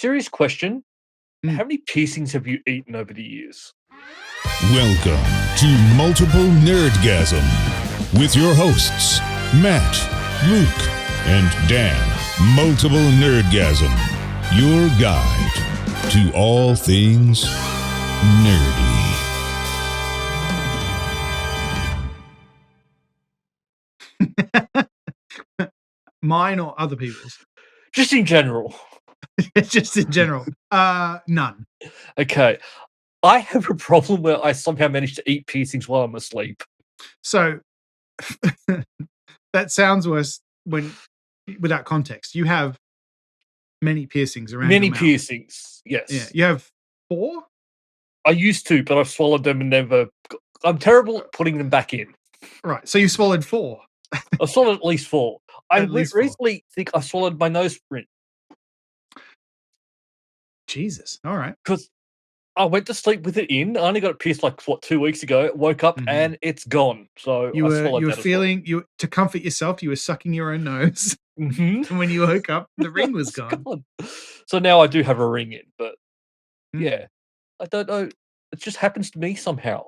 serious question. Mm. How many piercings have you eaten over the years? Welcome to Multiple Nerdgasm with your hosts, Matt, Luke, and Dan. Multiple Nerdgasm, your guide to all things nerdy. Mine or other people's? Just in general. Just in general. None. Okay. I have a problem where I somehow manage to eat piercings while I'm asleep. So that sounds worse when without context. You have many piercings around Many your mouth. piercings, yes. Yeah. You have 4? I used to, but I've swallowed them and never. I'm terrible at putting them back in. Right. So you swallowed 4. I've swallowed at least 4. I At least 4. recently think I swallowed my nose print Jesus. All right. because I went to sleep with it in. I only got it pierced 2 weeks ago. Woke up and it's gone. So You I were swallowed you were that as feeling to comfort yourself. You were sucking your own nose, well. Mhm. and when you woke up, the ring was It's gone. So now I do have a ring in, but Mm. yeah, I don't know. It just happens to me somehow.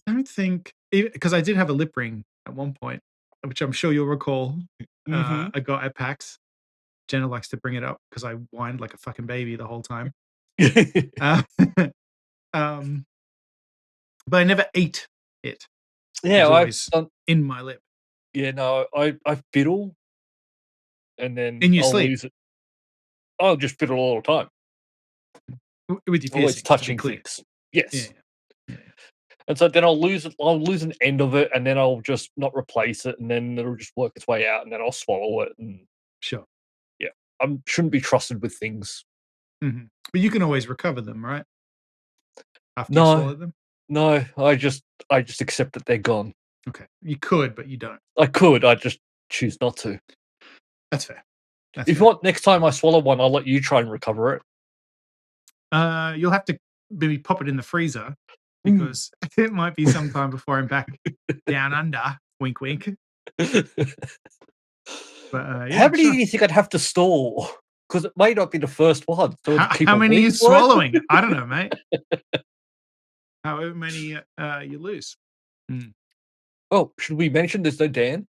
I don't think because I did have a lip ring at one point, which I'm sure you'll recall. Mhm. I got at PAX. Jenna likes to bring it up because I whined like a fucking baby the whole time. Uh, but I never ate it. Yeah, It was I've always done. in my lip. Yeah, no, I fiddle, and then In your I'll sleep? lose it. I'll just fiddle all the time. With your Always piercing, to be touching clear. things. Yes. Yeah. Yeah. And so then I'll lose it. I'll lose an end of it, and then I'll just not replace it, and then it'll just work its way out, and then I'll swallow it. And Sure. I shouldn't be trusted with things. Mhm. But you can always recover them, right? After you No. swallow them? No, I just accept that they're gone. Okay. You could, but you don't. I could. I just choose not to. That's fair. That's If you fair. want, next time I swallow one, I'll let you try and recover it. You'll have to maybe pop it in the freezer Mm. because it might be some time before I'm back down under. Wink, wink. But How many do you think I'd have to store? Because it may not be the first one. So it'd keep How a many are you week's worth? swallowing? I don't know, mate. However many you lose. Oh, should we mention there's no Dan?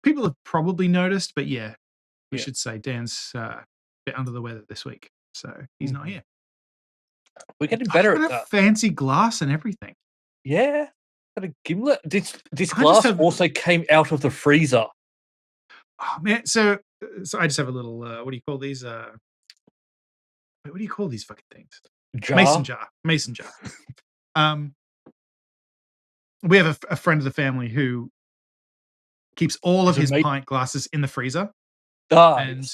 People have probably noticed, but yeah, we Yeah. should say Dan's a bit under the weather this week, so he's not here. We're getting I've better got at a that. fancy glass and everything. Yeah. Got a gimlet. This I just glass have- also came out of the freezer. Oh man, so I just have a little. What do you call these? What do you call these fucking things? Jar. Mason jar. We have a friend of the family who keeps all of Is it his made- pint glasses in the freezer. And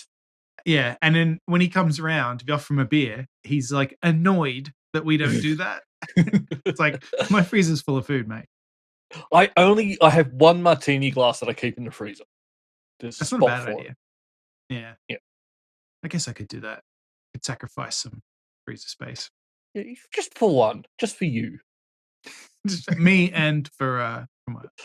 Yeah, and then when he comes around to be offer him a beer, he's like annoyed that we don't do that. It's like my freezer's full of food, mate. I have one martini glass that I keep in the freezer. There's That's a not a spot bad for idea. it. Yeah. I guess I could do that. Could sacrifice some freezer space. Yeah, just for one, just for you. Just me and for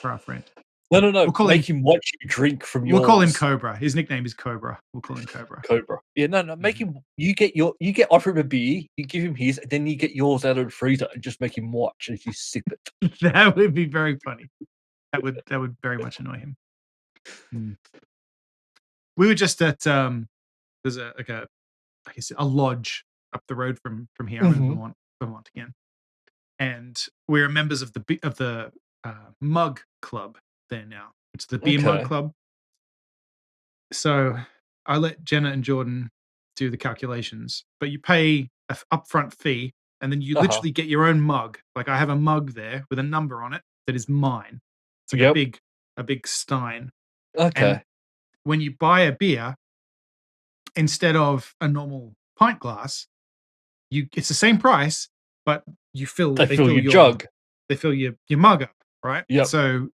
our friend. No. We'll call Make him watch you drink from yours. We'll call him Cobra. His nickname is Cobra. We'll call him Cobra. Cobra. Yeah, no. Make him. You offer him a beer. You give him his, and then you get yours out of the freezer, and just make him watch as you sip it. That would be very funny. That would very much annoy him. We were just at there's a lodge up the road from here. I'm in Vermont again, and we're members of the mug club there now. It's the beer mug Okay. club. So I let Jenna and Jordan do the calculations, but you pay an upfront fee, and then you literally get your own mug. Like I have a mug there with a number on it that is mine. It's like a big stein. Okay. And when you buy a beer, instead of a normal pint glass, it's the same price, but they fill your jug. They fill your mug up, right? Yep. So,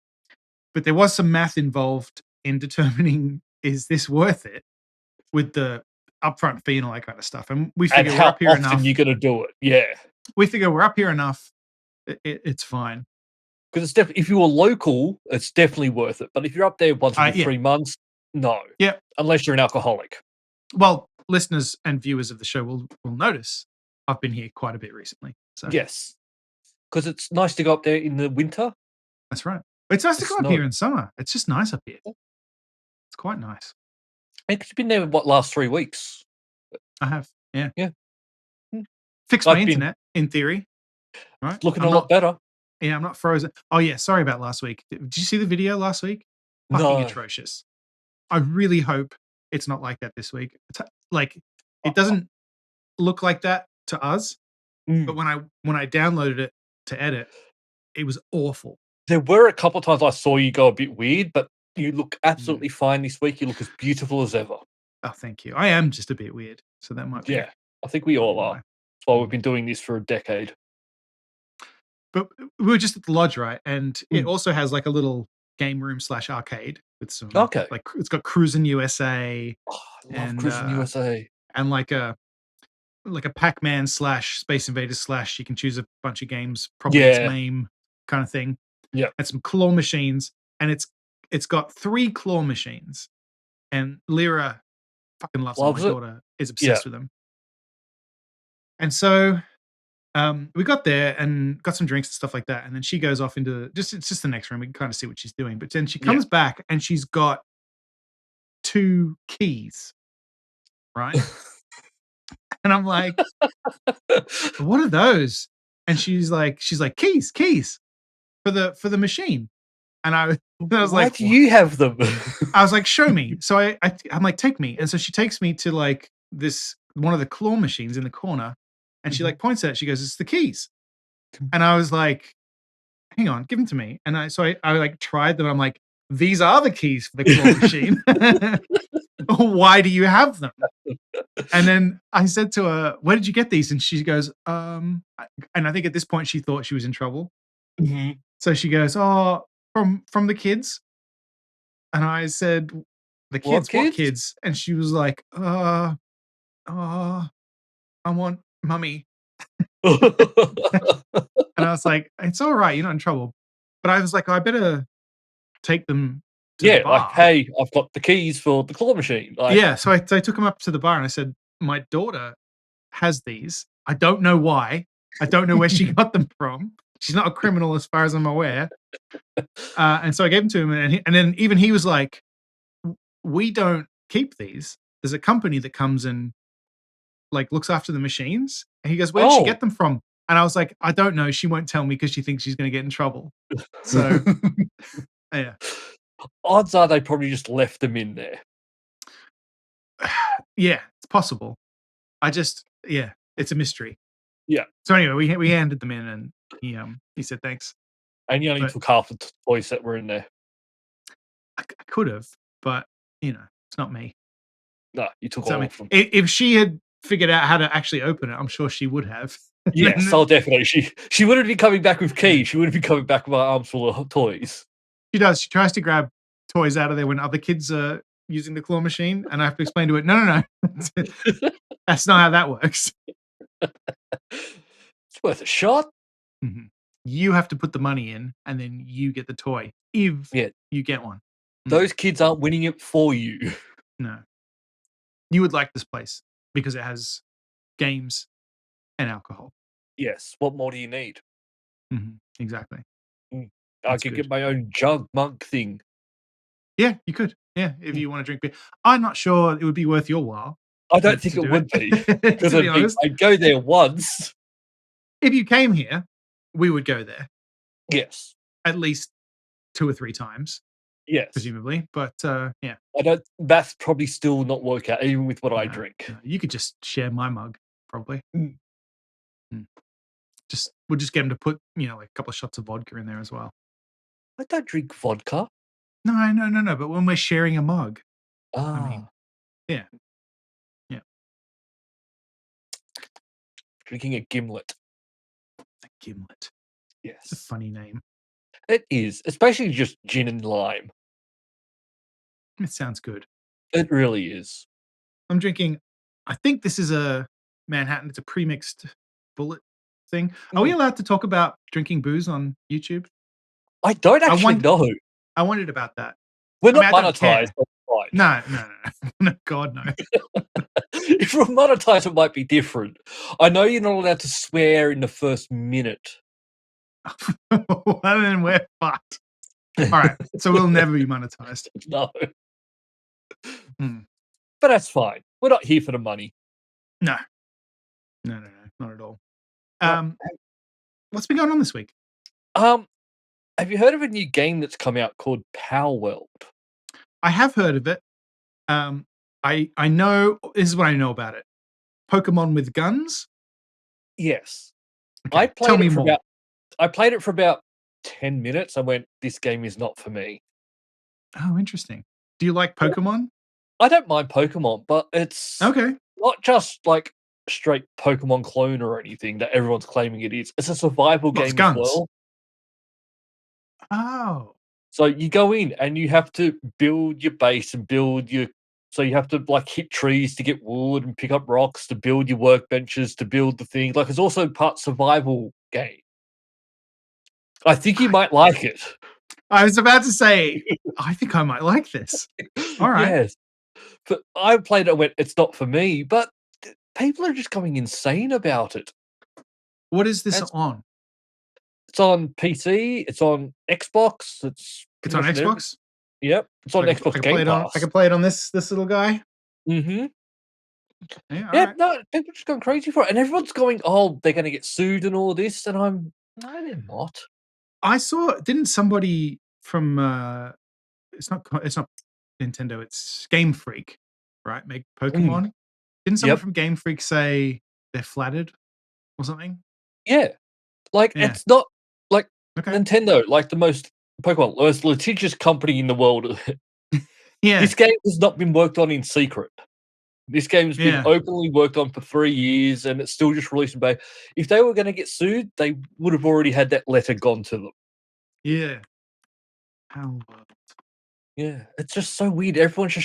but there was some math involved in determining is this worth it with the upfront fee and all that kind of stuff. And we figure And we're how up here often enough. you're going to do it? Yeah. We figure we're up here enough. It's fine. Because it's definitely, if you were local, it's definitely worth it. But if you're up there once every 3 months, no. Yep. Unless you're an alcoholic. Well, listeners and viewers of the show will notice I've been here quite a bit recently. So Yes, because it's nice to go up there in the winter. that's right. It's nice to The go up snow. here in summer. It's just nice up here. It's quite nice. And 'cause you've been there, what, last 3 weeks? I have. Yeah. Yeah. Hmm. Fixed my I've been- internet in theory. Right. It's looking I'm a not- lot better. Yeah, I'm not frozen. Oh yeah, sorry about last week. Did you see the video last week? Fucking No. atrocious. I really hope it's not like that this week. Like it doesn't look like that to us, Mm. but when I downloaded it to edit, it was awful. There were a couple of times I saw you go a bit weird, but you look absolutely fine this week. You look as beautiful as ever. Oh, thank you. I am just a bit weird, so that might be. Yeah, I think we all are. why. That's why we've been doing this for a decade. But we were just at the lodge, right? And it Mm. also has like a little game room / arcade with some Okay. like it's got Cruisin' USA Oh, I love And, Cruising USA. and like a Pac-Man / Space Invaders / you can choose a bunch of games, probably its Yeah. name kind of thing. Yeah. And some claw machines, and it's got 3 claw machines, and Lyra fucking loves them. Loves My it? daughter is obsessed with them. And so we got there and got some drinks and stuff like that, and then she goes off into it's just the next room. We can kind of see what she's doing, but then she Yeah. comes back and she's got 2 keys, right? And I'm like, what are those? And she's like, keys for the machine. And I was Why like, do you have them? I was like, show me. So I'm like, take me. And so she takes me to like this one of the claw machines in the corner, and she like points at it. She goes, "It's the keys." And I was like, hang on, give them to me. And I like tried them. I'm like, these are the keys for the claw machine. Why do you have them? And then I said to her, where did you get these? And she goes, and I think at this point she thought she was in trouble. Mhm. So she goes, oh, from the kids. And I said, the kids, what kids? kids? And she was like, I want mummy. And I was like, it's all right, you're not in trouble. But I was like, I better take them to the Yeah, bar. like, hey, I've got the keys for the claw machine. Like, Yeah, so I took him up to the bar and I said, my daughter has these. I don't know why. I don't know where she got them from. She's not a criminal as far as I'm aware. And so I gave them to him, and then even he was like, we don't keep these. There's a company that comes and like looks after the machines. And he goes, where did she Oh. get them from? And I was like, I don't know. She won't tell me because she thinks she's going to get in trouble. So yeah. Odds are they probably just left them in there. Yeah, it's possible. It's a mystery. Yeah. So anyway, we handed them in, and he said thanks. And you only But- took half the toys that were in there. I could have, but it's not me. No, you took So, I all mean, of them. if she had figured out how to actually open it, I'm sure she would have. Yes, oh, definitely. She wouldn't be coming back with keys. She wouldn't be coming back with her arms full of toys. She does. She tries to grab toys out of there when other kids are using the claw machine, and I have to explain to it, no. That's not how that works. It's worth a shot. Mhm. You have to put the money in, and then you get the toy if Yeah. you get one. Those kids aren't winning it for you. No. You would like this place because it has games and alcohol. Yes. What more do you need? Exactly. I That's could good. get my own jug monk thing. Yeah, you could. Yeah, if you want to drink beer. I'm not sure it would be worth your while. I don't to think do it would be. To Because be honest, I'd go there once. if you came here, we would go there Yes. at least 2 or 3 times, Yes. presumably. But yeah, That's probably still not work out, even with what I No. drink. you could just share my mug, probably. Mm. We'll just get him to put like a couple of shots of vodka in there as well. I don't drink vodka. No. But when we're sharing a mug, Ah. mean, yeah. Drinking a gimlet. a gimlet. It's a Yes. funny name. It is. Especially just gin and lime. It sounds good. It really is. I'm drinking. I think this is a Manhattan. It's a pre-mixed bullet thing. Are we allowed to talk about drinking booze on YouTube? I don't actually wonder- know. I wondered about that. We're I mean, not I don't care. monetized. But fine. No. No, God, no. If we're monetized, it might be different. I know you're not allowed to swear in the first minute. Well, then we're fucked. All right, so we'll never be monetized. No. Hmm. But that's fine. We're not here for the money. No, not at all. Well, What's been going on this week? have you heard of a new game that's come out called Power World? I have heard of it. I know this is what I know about it. Pokemon with guns. Yes. Okay, tell me more. I played it for about 10 minutes. I went, this game is not for me. Oh, interesting. Do you like Pokemon? I don't mind Pokemon, but it's Okay. not just like straight Pokemon clone or anything that everyone's claiming it is. It's a survival Well, it's game as guns. well. Oh, So you go in and you have to build your base and build your. So you have to like hit trees to get wood and pick up rocks to build your workbenches to build the thing. Like it's also part survival game. I think you might like it. I was about to say, I think I might like this. All right. Yes. But I played it and went, it's not for me. But people are just going insane about it. What is this That's- on? It's on PC. It's on Xbox. It's on Xbox. Yep. It's on I Xbox can Game play it on. Pass. I can play it on this little guy. Mm-hmm. Yeah. Yeah, Right. no, people are just going crazy for it. And everyone's going, oh, they're going to get sued and all this. And I'm, no, they're not. I saw. Didn't somebody from? It's not Nintendo. It's Game Freak, right? Make Pokemon. Didn't someone Yep. from Game Freak say they're flattered or something? Yeah. Like, Yeah. it's not like Okay. Nintendo, like the most litigious company in the world. Yeah. This game has not been worked on in secret. This game's been Yeah. openly worked on for 3 years and it's still just released in beta. If they were going to get sued, they would have already had that letter gone to them. Yeah. How? Yeah, it's just so weird. Everyone's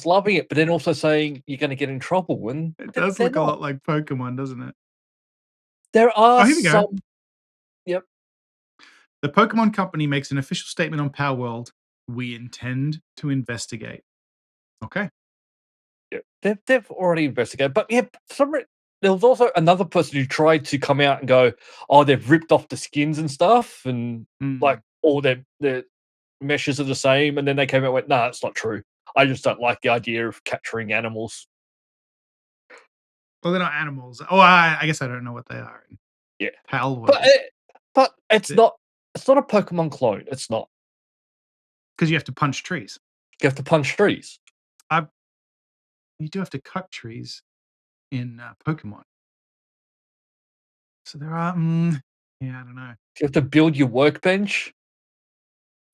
loving it, but then also saying you're going to get in trouble. And It does they're look a not. lot like Pokemon, doesn't it? There are here we go. some. The Pokemon Company makes an official statement on Power World. We intend to investigate. Okay. Yeah, they've already investigated, but yeah, there was also another person who tried to come out and go, "Oh, they've ripped off the skins and stuff, and like all their meshes are the same." And then they came out and went, "No, it's not true. I just don't like the idea of capturing animals." Well, they're not animals. Oh, I guess I don't know what they are. In Yeah. Power World. But it's The- not. It's not a Pokemon clone. It's not. Because you have to punch trees. You have to punch trees. You do have to cut trees in Pokemon. So there are. Yeah, I don't know. You have to build your workbench.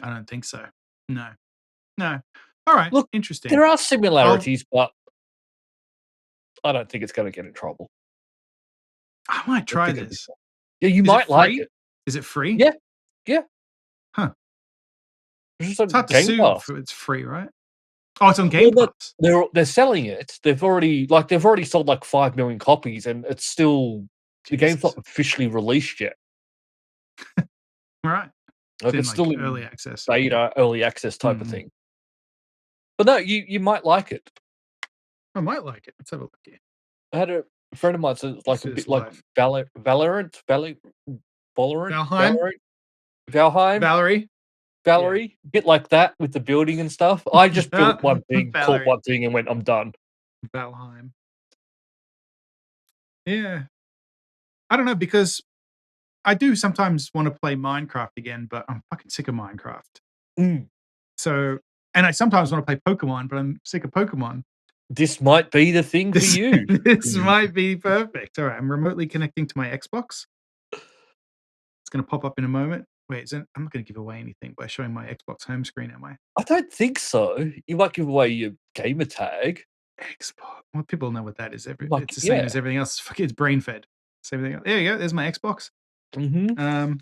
I don't think so. No. All right. Look, Interesting. There are similarities, but I don't think it's going to get in trouble. I might I try think it'd be this. fine. Yeah, you Is it might like free? it. Is it free? Yeah. Yeah. Huh. It's just It's on hard to Game sue Pass. if it's free, right? Oh, it's on Game Well, Pass. They're selling it. They've already sold like 5 million copies, and it's still the game's not Jesus. officially released yet. All right. Like, it's in, still in early access. beta, early access type of Mhm. thing. But no, you might like it. I might like it. Let's have a look here. I had a friend of mine said it's like See a this bit like live. Valorant, Valheim? Valheim, Valerie? a bit like that with the building and stuff. I just built one thing, caught Valerie. one thing, and went, I'm done. Valheim. Yeah. I don't know, because I do sometimes want to play Minecraft again, but I'm fucking sick of Minecraft. Mm. So, and I sometimes want to play Pokemon, but I'm sick of Pokemon. This might be the thing for This, you. this might be perfect. All right, I'm remotely connecting to my Xbox. It's going to pop up in a moment. Wait, I'm not going to give away anything by showing my Xbox home screen, am I? I don't think so. You might give away your gamer tag. Xbox. Well, people know what that is. Like, It's the same yeah. as everything else. Fuck, it's brain fed. Same thing. There you go. There's my Xbox. Mm-hmm. Um,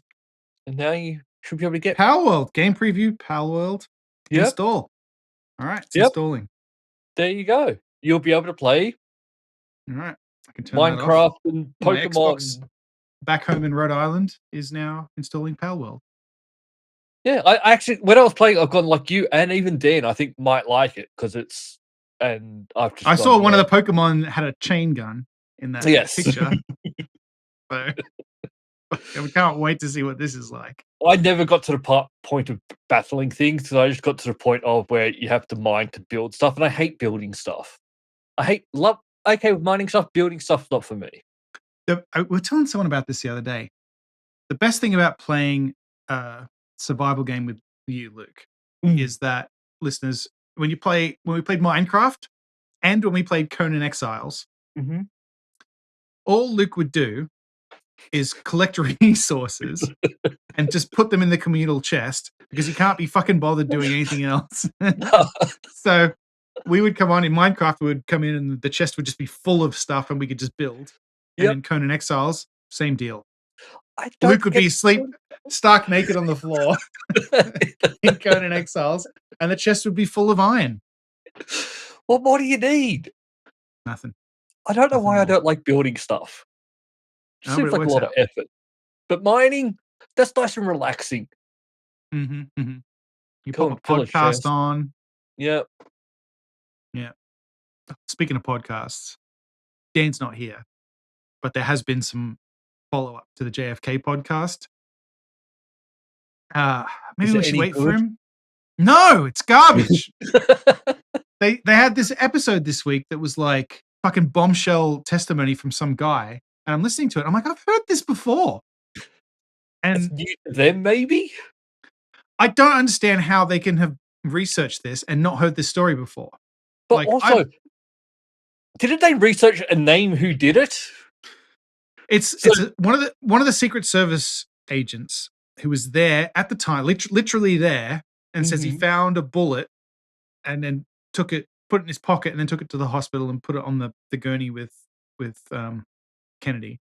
And now you should be able to get. Power World game preview. Power World Yep. install. All right, it's Yep. installing. There you go. You'll be able to play All right, I can turn that off. Minecraft and My Pokemon. Xbox back home in Rhode Island is now installing Power World. Yeah, I actually, when I was playing, I've gone like you and even Dan, I think might like it because it's, and I've just I gone, saw one of the Pokemon had a chain gun in that yes. picture. So we can't wait to see what this is like. I never got to the point of battling things because I just got to the point of where you have to mine to build stuff, and I hate building stuff. Okay with mining stuff, building stuff's not for me. We were telling someone about this the other day. The best thing about playing a survival game with you, Luke, is that, listeners, when we played Minecraft and when we played Conan Exiles, all Luke would do is collect resources and just put them in the communal chest because he can't be fucking bothered doing anything else. So we would come on in Minecraft, we would come in and the chest would just be full of stuff and we could just build. And in Conan Exiles, same deal. Luke would be asleep, stark naked on the floor in Conan Exiles, and the chest would be full of iron. What more do you need? Nothing. I don't know why I don't like building stuff. It seems like a lot of effort. But mining, that's nice and relaxing. You put a podcast on. Yep. Yeah. Speaking of podcasts, Dan's not here, but there has been some follow-up to the JFK podcast. Maybe we should wait for him. No, it's garbage. They had this episode this week that was like fucking bombshell testimony from some guy, and I'm listening to it. I'm like, I've heard this before. And it's new to them, maybe? I don't understand how they can have researched this and not heard this story before. But like, also, didn't they research a name who did it? It's one of the Secret Service agents who was there at the time, literally there, and says he found a bullet and then took it, put it in his pocket, and then took it to the hospital and put it on the gurney with Kennedy.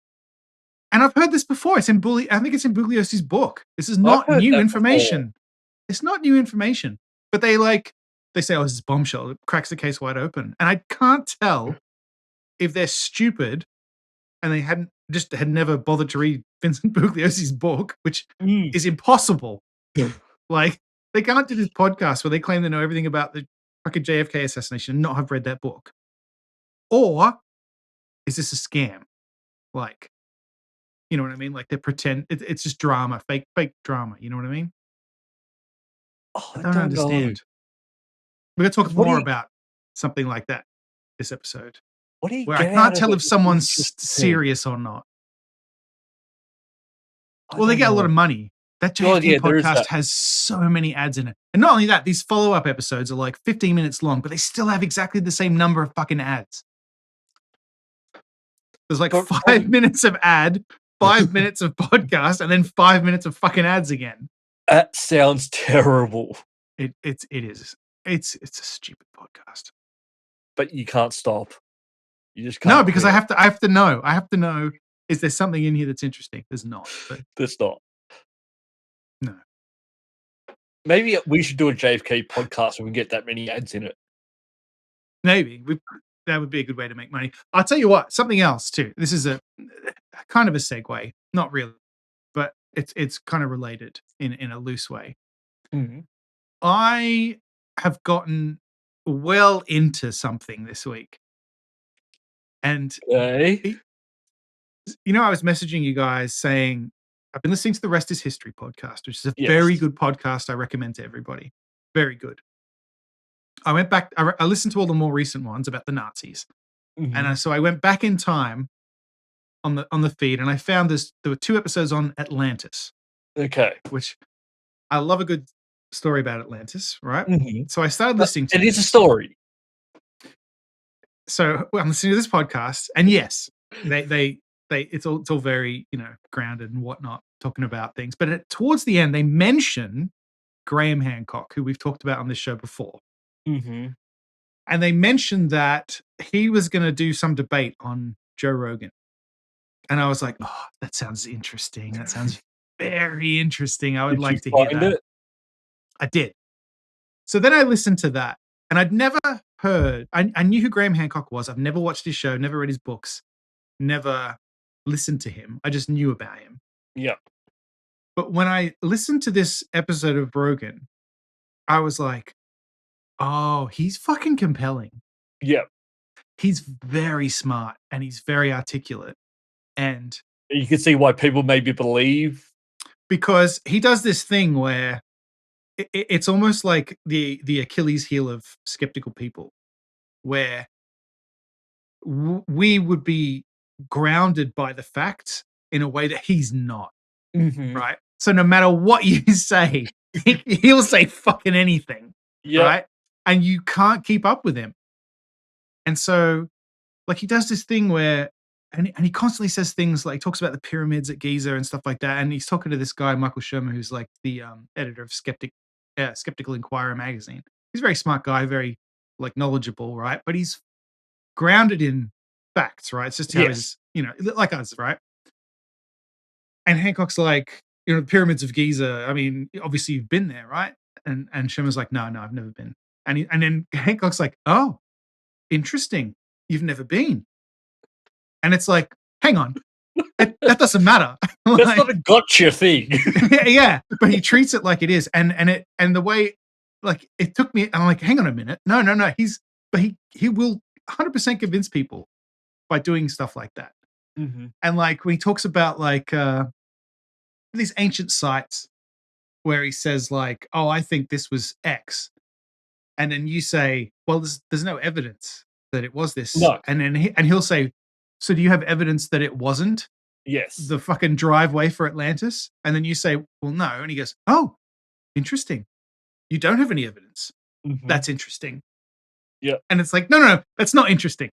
And I've heard this before. It's in I think it's in Bugliosi's book. This is not new information. Before. It's not new information. But they say, oh, this is bombshell. It cracks the case wide open. And I can't tell if they're stupid and they had never bothered to read Vincent Bugliosi's book, which is impossible. Like, they can't do this podcast where they claim they know everything about the fucking JFK assassination and not have read that book. Or is this a scam? Like, you know what I mean? Like, they pretend it's just drama, fake drama. You know what I mean? Oh, I don't understand. We're going to talk more about something like that this episode. What do you where I can't tell if someone's serious or not. Well, they get a lot of money. That JFK podcast has so many ads in it. And not only that, these follow-up episodes are like 15 minutes long, but they still have exactly the same number of fucking ads. There's like 5 minutes of ad, 5 minutes of podcast, and then 5 minutes of fucking ads again. That sounds terrible. It is. It's a stupid podcast. But you can't stop. You just can't. No, because I have to know. I have to know, is there something in here that's interesting? There's not. But there's not. No. Maybe we should do a JFK podcast when we get that many ads in it. Maybe. That would be a good way to make money. I'll tell you what, something else too. This is a kind of a segue. Not really, but it's kind of related in a loose way. Mm-hmm. I have gotten well into something this week. And you know, I was messaging you guys saying, I've been listening to the Rest is History podcast, which is a very good podcast I recommend to everybody. Very good. I went back, I listened to all the more recent ones about the Nazis. And so I went back in time on the feed and I found there were 2 episodes on Atlantis. Okay. Which I love a good story about Atlantis, right? So I started listening to it. It is a story. So I'm listening to this podcast, and yes, they it's all very, you know, grounded and whatnot, talking about things. But towards the end, they mention Graham Hancock, who we've talked about on this show before. And they mentioned that he was going to do some debate on Joe Rogan. And I was like, oh, that sounds interesting. That sounds very interesting. I would like to hear that. I did. So then I listened to that, and I'd never heard, I knew who Graham Hancock was. I've never watched his show, never read his books, never listened to him. I just knew about him. Yeah. But when I listened to this episode of Rogan, I was like, oh, he's fucking compelling. Yeah. He's very smart and he's very articulate. And you can see why people maybe believe. Because he does this thing where it's almost like the Achilles heel of skeptical people, where we would be grounded by the facts in a way that he's not. Right? So no matter what you say, he'll say fucking anything. Yeah. Right? And you can't keep up with him. And so, like, he does this thing where, and he constantly says things like, talks about the pyramids at Giza and stuff like that. And he's talking to this guy, Michael Shermer, who's like the editor of Skeptical Inquirer magazine. He's a very smart guy, very like knowledgeable, right? But he's grounded in facts, right? It's just how he's, like us, right? And Hancock's like, the pyramids of Giza. I mean, obviously you've been there, right? And Shermer's like, no, I've never been. And then Hancock's like, oh, interesting. You've never been. And it's like, hang on, that doesn't matter. That's not a gotcha thing. Yeah, but he treats it like it is, and the way, like, it took me. I'm like, hang on a minute, no. He will 100% convince people by doing stuff like that. And like when he talks about like these ancient sites where he says like, oh, I think this was X, and then you say, well, there's no evidence that it was this, no. And then he'll say, so do you have evidence that it wasn't? Yes. The fucking driveway for Atlantis? And then you say, well, no. And he goes, oh, interesting. You don't have any evidence. That's interesting. Yeah. And it's like, no, that's not interesting.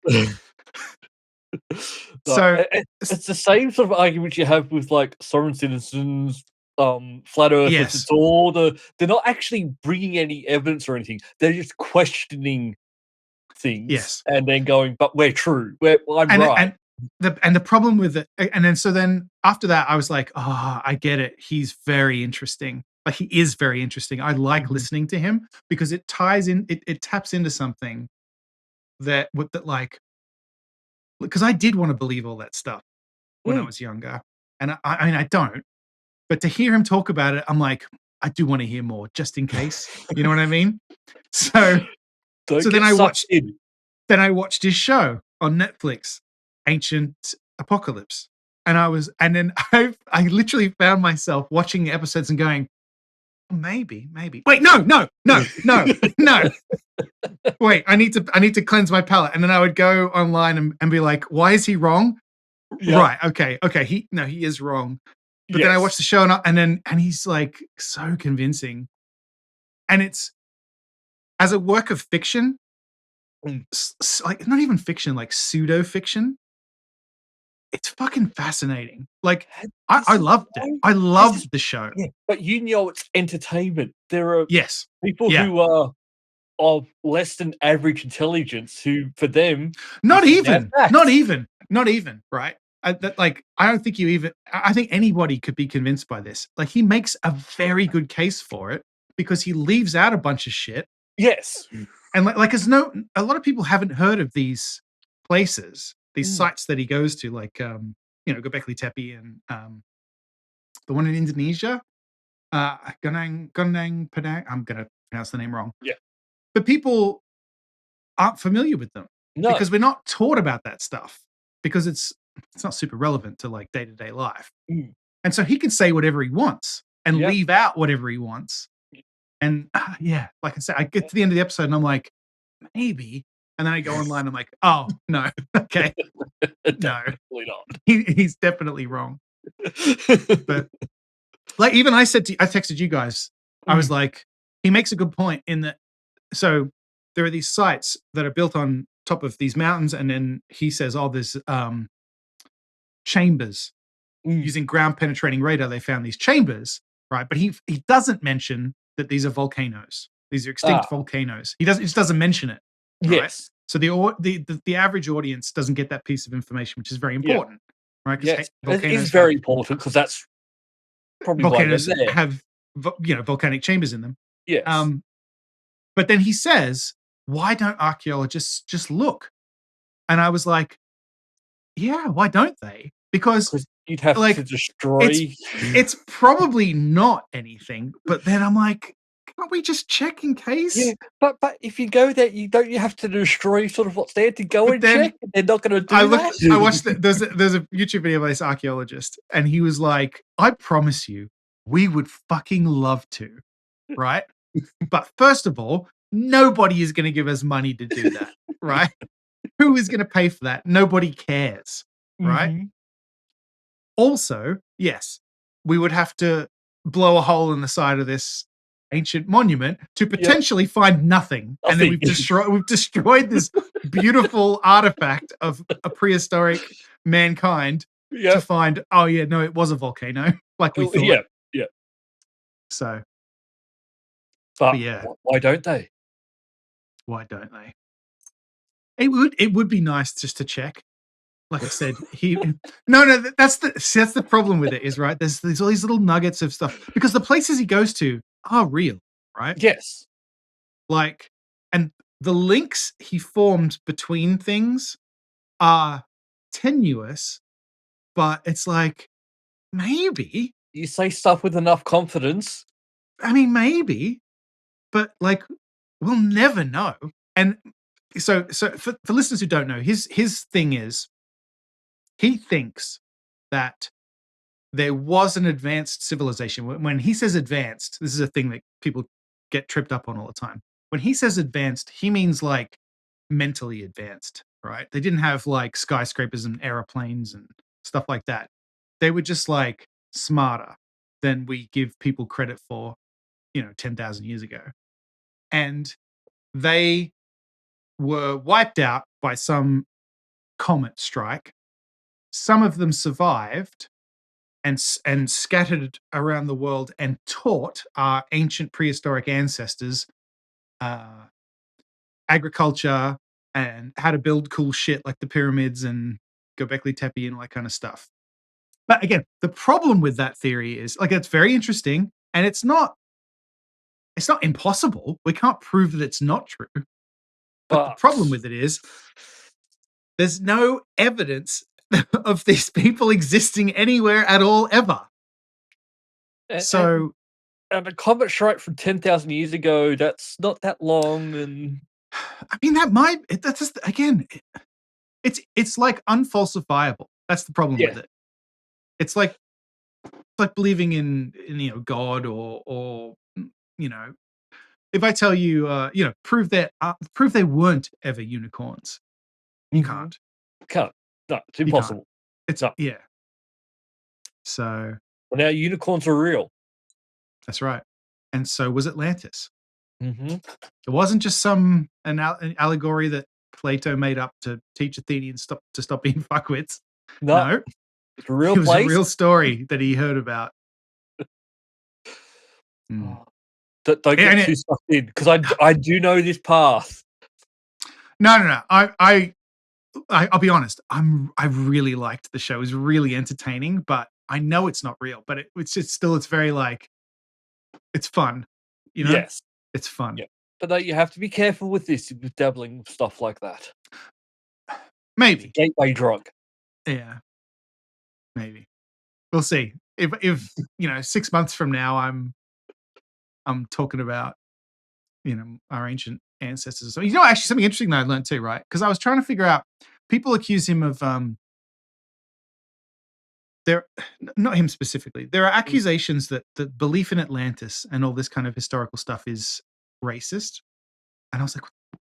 So it's the same sort of argument you have with like sovereign citizens, flat earthers. Yes. It's all they're not actually bringing any evidence or anything. They're just questioning things. Yes. And then going, but we're true. I'm right. And the problem with it, and then after that, I was like, oh, I get it. He's very interesting. Like, he is very interesting. I like listening to him because it ties in, it taps into something that like, because I did want to believe all that stuff when I was younger. And I mean, I don't. But to hear him talk about it, I'm like, I do want to hear more, just in case. You know what I mean? So then I watched his show on Netflix, Ancient Apocalypse. And then I literally found myself watching the episodes and going, maybe. Wait, no. Wait, I need to cleanse my palate. And then I would go online and be like, why is he wrong? Yeah. Right. Okay. He is wrong. But then I watched the show and he's like so convincing. And it's, as a work of fiction, like not even fiction, like pseudo fiction, it's fucking fascinating. Like, I loved it. I loved the show. Yeah, but it's entertainment. There are people who are of less than average intelligence who, for them, not even, right? I don't think I think anybody could be convinced by this. Like, he makes a very good case for it because he leaves out a bunch of shit. Yes. And like a lot of people haven't heard of these places, these sites that he goes to, like, Göbekli Tepe and the one in Indonesia, Gunung Padang. I'm going to pronounce the name wrong. Yeah. But people aren't familiar with them because we're not taught about that stuff because it's not super relevant to like day-to-day life. And so he can say whatever he wants and leave out whatever he wants. And like I said, I get to the end of the episode and I'm like, maybe. And then I go online and I'm like, oh, no. Okay. No. Definitely not. He's definitely wrong. But like, even I texted you guys, I was like, he makes a good point in that. So there are these sites that are built on top of these mountains. And then he says, oh, there's chambers using ground penetrating radar. They found these chambers, right? But he doesn't mention that these are volcanoes. These are extinct volcanoes. He just doesn't mention it. Right? Yes. So the average audience doesn't get that piece of information, which is very important, right? Yes, it is very important because that's probably volcanoes why they're there. Have volcanic chambers in them. Yes. But then he says, "Why don't archaeologists just look?" And I was like, "Yeah, why don't they? Because You'd have like, to destroy. it's probably not anything, but then I'm like, can't we just check in case? Yeah, but if you go there, you have to destroy sort of what's there to go But and then check. They're not going to do I that. watched there's a YouTube video by this archaeologist, and he was like, I promise you, we would fucking love to, right? But first of all, nobody is going to give us money to do that, right? Who is going to pay for that? Nobody cares, right? Mhm. Also, yes, we would have to blow a hole in the side of this ancient monument to potentially find nothing. And then Nothing. we've destroyed this beautiful artifact of a prehistoric mankind to Yep. find, oh yeah, no, it was a volcano, like we thought. Yeah. So, But yeah, why don't they? why don't they? It would be nice just to check. Like I said, that's the problem with it, is right. There's all these little nuggets of stuff because the places he goes to are real, right? Yes. Like, and the links he formed between things are tenuous, but it's like, maybe. You say stuff with enough confidence. I mean, maybe, but like, we'll never know. And so for listeners who don't know, his thing is, he thinks that there was an advanced civilization. When he says advanced, this is a thing that people get tripped up on all the time. When he says advanced, he means like mentally advanced, right? They didn't have like skyscrapers and aeroplanes and stuff like that. They were just like smarter than we give people credit for, 10,000 years ago. And they were wiped out by some comet strike. Some of them survived and scattered around the world and taught our ancient prehistoric ancestors agriculture and how to build cool shit like the pyramids and Göbekli Tepe and all that kind of stuff. But again, the problem with that theory is, like, it's very interesting and it's not impossible. We can't prove that it's not true. But the problem with it is there's no evidence of these people existing anywhere at all ever. So, and a comet strike from 10,000 years ago, that's not that long. And I mean, that's just, again, it's like unfalsifiable. That's the problem with it. It's like believing in God or if I tell you, prove they weren't ever unicorns. You can't. No, it's impossible. Yeah. So. Well, now unicorns are real. That's right. And so was Atlantis. Mm-hmm. It wasn't just an allegory that Plato made up to teach Athenians to stop being fuckwits. No. It's a real place. It was a real story that he heard about. Don't get too sucked in, because I do know this path. No. I'll be honest. I really liked the show. It was really entertaining, but I know it's not real. But it's very like, it's fun. Yes, it's fun. Yeah. But no, you have to be careful with dabbling with stuff like that. Maybe it's a gateway drug. Yeah, maybe we'll see. If 6 months from now, I'm talking about our ancient ancestors. So actually something interesting that I learned too, right? Because I was trying to figure out. People accuse him of not him specifically. There are accusations that the belief in Atlantis and all this kind of historical stuff is racist. And I was like,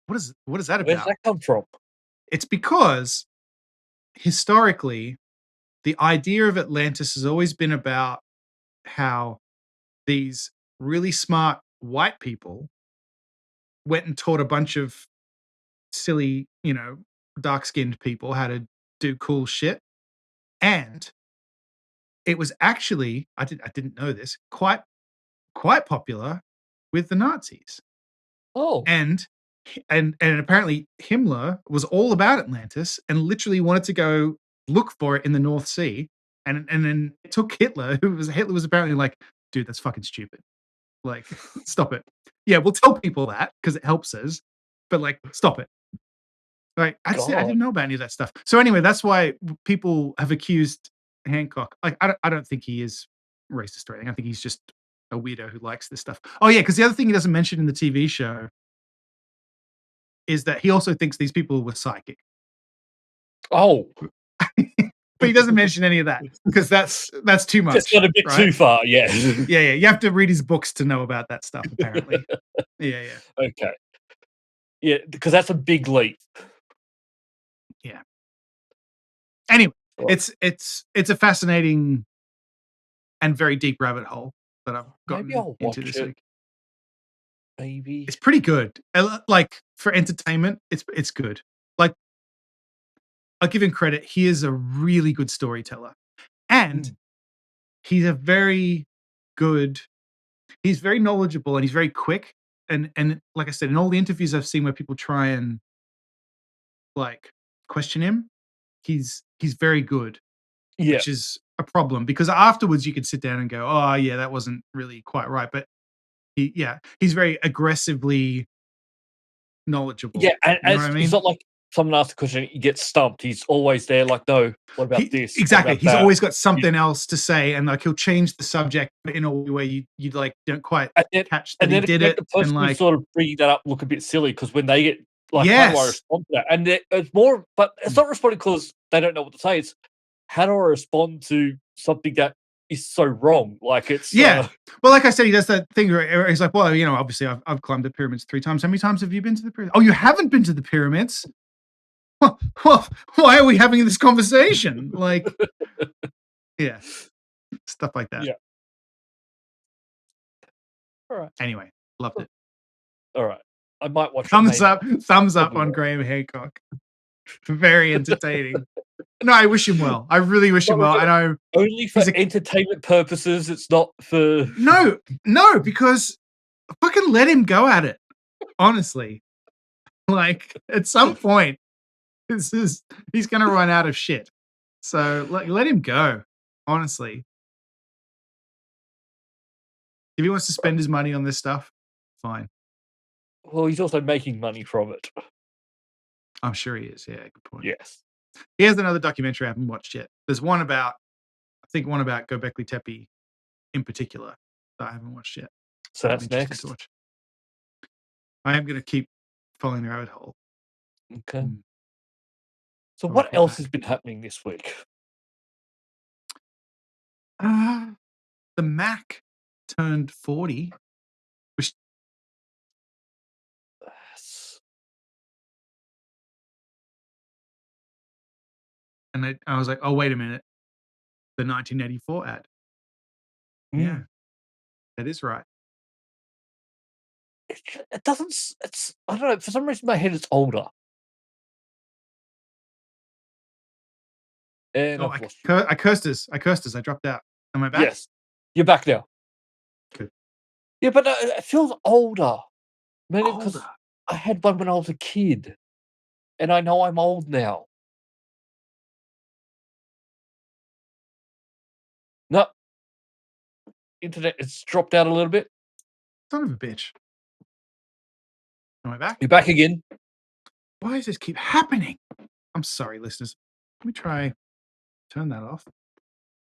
what is that about? Where does that come from? It's because historically, the idea of Atlantis has always been about how these really smart white people went and taught a bunch of silly, dark-skinned people how to do cool shit. And it was actually, I didn't know this, quite popular with the Nazis. Oh. And apparently Himmler was all about Atlantis and literally wanted to go look for it in the North Sea. And then it took Hitler was apparently like, dude, that's fucking stupid. Like, stop it. Yeah, we'll tell people that because it helps us, but like, stop it. Like, I didn't know about any of that stuff. So anyway, that's why people have accused Hancock, like I don't think he is racist or anything. I think he's just a weirdo who likes this stuff. Oh yeah, because the other thing he doesn't mention in the TV show is that he also thinks these people were psychic. Oh, but he doesn't mention any of that because that's too much. That's got a bit too far, yeah. Yeah. You have to read his books to know about that stuff, apparently. Yeah. Okay. Yeah, because that's a big leap. Yeah. Anyway, Well, it's a fascinating and very deep rabbit hole that I've gotten maybe I'll into watch this it. week. Maybe. It's pretty good. Like for entertainment, it's good. Like I'll give him credit. He is a really good storyteller, and he's a very good. He's very knowledgeable and he's very quick. And like I said, in all the interviews I've seen where people try and like question him, he's very good, Yeah. which is a problem because afterwards you could sit down and go, oh yeah, that wasn't really quite right. But he's very aggressively knowledgeable. Yeah, and you know what I mean? it's not like someone asks a question, he gets stumped. He's always there, like, no, what about this? What Exactly. about He's that? always got something else to say, and like he'll change the subject in a way you like don't quite catch that And he then did make it. the person And who's like, sort of bringing that up look a bit silly because when they get like, how do I yes, respond to that? And it's more, but it's not responding because they don't know what to say. It's how do I respond to something that is so wrong? Like it's yeah. Well, like I said, he does that thing where he's like, well, you know, obviously I've climbed the pyramids 3 times. How many times have you been to the pyramids? Oh, you haven't been to the pyramids? Well, why are we having this conversation? Like, yeah, stuff like that. Yeah. All right. Anyway, loved it. All right. I might watch Thumbs it. up on Probably Graham Hancock. Very entertaining. No, I wish him well. I really wish him well. I know only for entertainment purposes. It's not for no, because fucking let him go at it. Honestly, like at some point, he's gonna run out of shit. So let him go. Honestly, if he wants to spend his money on this stuff, fine. Well, he's also making money from it. I'm sure he is. Yeah, good point. Yes. Here's another documentary I haven't watched yet. There's one about Göbekli Tepe in particular that I haven't watched yet. So that's next. To watch. I am going to keep following the rabbit hole. Okay. So what else has been happening this week? The Mac turned 40. Which and I was like, oh, wait a minute. The 1984 ad. Yeah. That is right. It doesn't. It's I don't know. For some reason, in my head it's older. And I cursed us. I dropped out. Am I back? Yes, you're back now. Good. Yeah, but it feels older. Maybe because I had one when I was a kid, and I know I'm old now. No, internet it's dropped out a little bit. Son of a bitch. Am I back? You're back again. Why does this keep happening? I'm sorry, listeners. Let me try turn that off.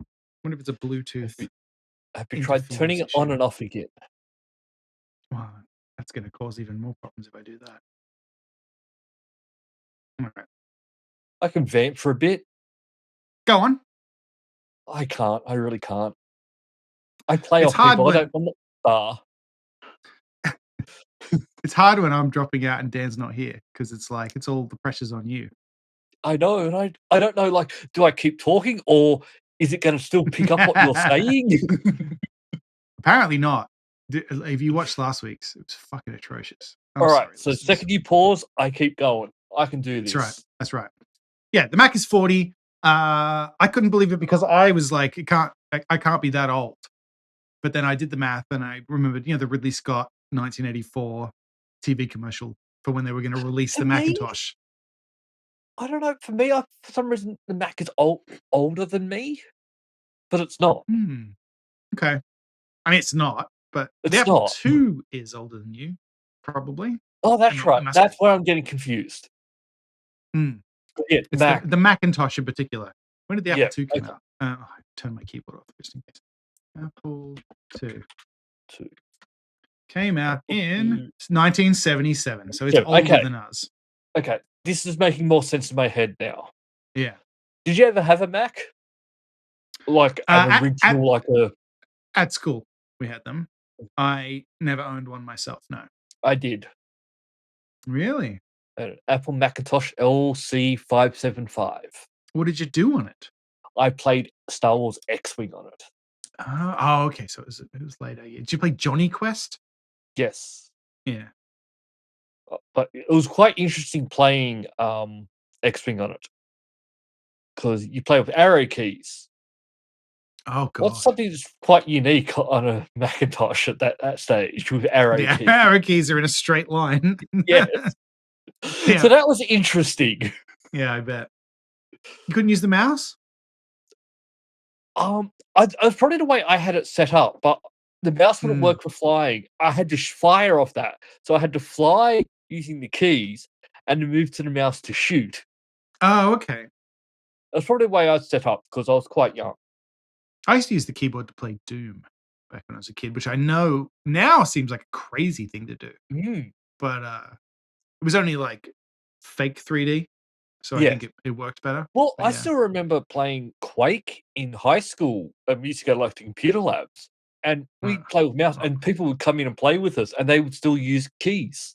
I wonder if it's a Bluetooth. Have you tried turning it on and off again? Well, that's going to cause even more problems if I do that. All right. I can vamp for a bit. Go on. I can't. I really can't. I play off people. I'm not star. It's hard when I'm dropping out and Dan's not here because it's like it's all the pressure's on you. I know, and I don't know. Like, do I keep talking or is it going to still pick up what you're saying? Apparently not. If you watched last week's, it was fucking atrocious. All right. So second you pause, I keep going. I can do this. That's right. Yeah, the Mac is 40. I couldn't believe it because I was like, I can't be that old. But then I did the math and I remembered, the Ridley Scott 1984 TV commercial for when they were going to release the Macintosh. I don't know. For me, for some reason, the Mac is older than me, but it's not. Okay. I mean, it's not, but it's the Apple II is older than you, probably. Oh, that's right. That's where I'm getting confused. Yeah, it's the Macintosh in particular. When did the Apple II come out? I turned my keyboard off just in case. Apple II came out in 1977, so it's older than us. Okay, this is making more sense in my head now. Yeah. Did you ever have a Mac? Like an original, like a... At school, we had them. I never owned one myself, no. I did. Really? An Apple Macintosh LC575. What did you do on it? I played Star Wars X-Wing on it. Oh, okay, so it was later. Did you play Johnny Quest? Yes. Yeah. But it was quite interesting playing X-Wing on it. Because you play with arrow keys. Oh, God. What's something that's quite unique on a Macintosh at that stage with arrow keys? The arrow keys are in a straight line. Yes. Yeah. So that was interesting. Yeah, I bet. You couldn't use the mouse? It's probably the way I had it set up, but the mouse wouldn't work for flying. I had to fire off that. So I had to fly using the keys and then move to the mouse to shoot. Oh, okay. That's probably the way I set up because I was quite young. I used to use the keyboard to play Doom back when I was a kid, which I know now seems like a crazy thing to do. But it was only like fake 3D, so I think it worked better. Well, but I still remember playing Quake in high school. We used to go like to computer labs, and we'd play with mouse, and people would come in and play with us, and they would still use keys,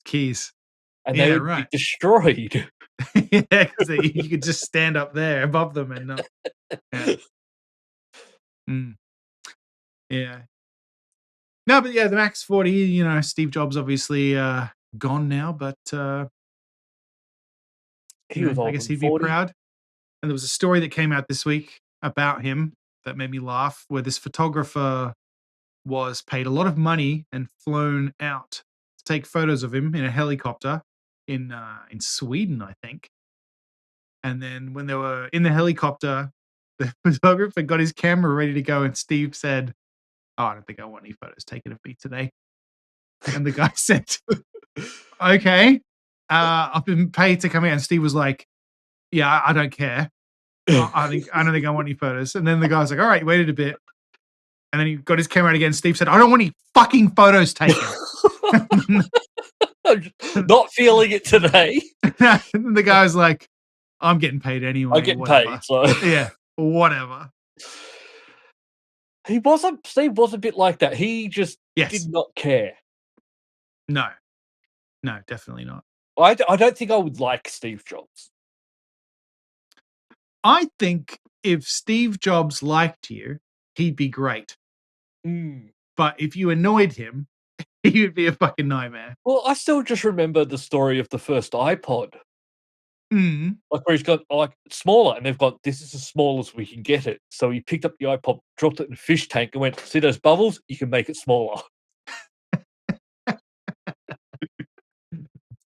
and they would be destroyed. Yeah, because you could just stand up there above them and not. Yeah. No, but yeah, the Max 40, you know, Steve Jobs obviously gone now, but I guess he'd be proud. And there was a story that came out this week about him that made me laugh, where this photographer was paid a lot of money and flown out to take photos of him in a helicopter in Sweden, I think. And then when they were in the helicopter, the photographer got his camera ready to go, and Steve said, "Oh, I don't think I want any photos taken of me today." And the guy said, "Okay, I've been paid to come out." And Steve was like, "Yeah, I don't care. I don't think I want any photos." And then the guy was like, "All right," he waited a bit. And then he got his camera out again. Steve said, "I don't want any fucking photos taken." Not feeling it today. And the guy was like, "I'm getting paid anyway. I get paid, so yeah, whatever." Steve was a bit like that. He just did not care. No, definitely not. I don't think I would like Steve Jobs. I think if Steve Jobs liked you, he'd be great. But if you annoyed him, he would be a fucking nightmare. Well, I still just remember the story of the first iPod. Like where he's got like smaller, and they've got, this is as small as we can get it. So he picked up the iPod, dropped it in a fish tank, and went, "See those bubbles? You can make it smaller."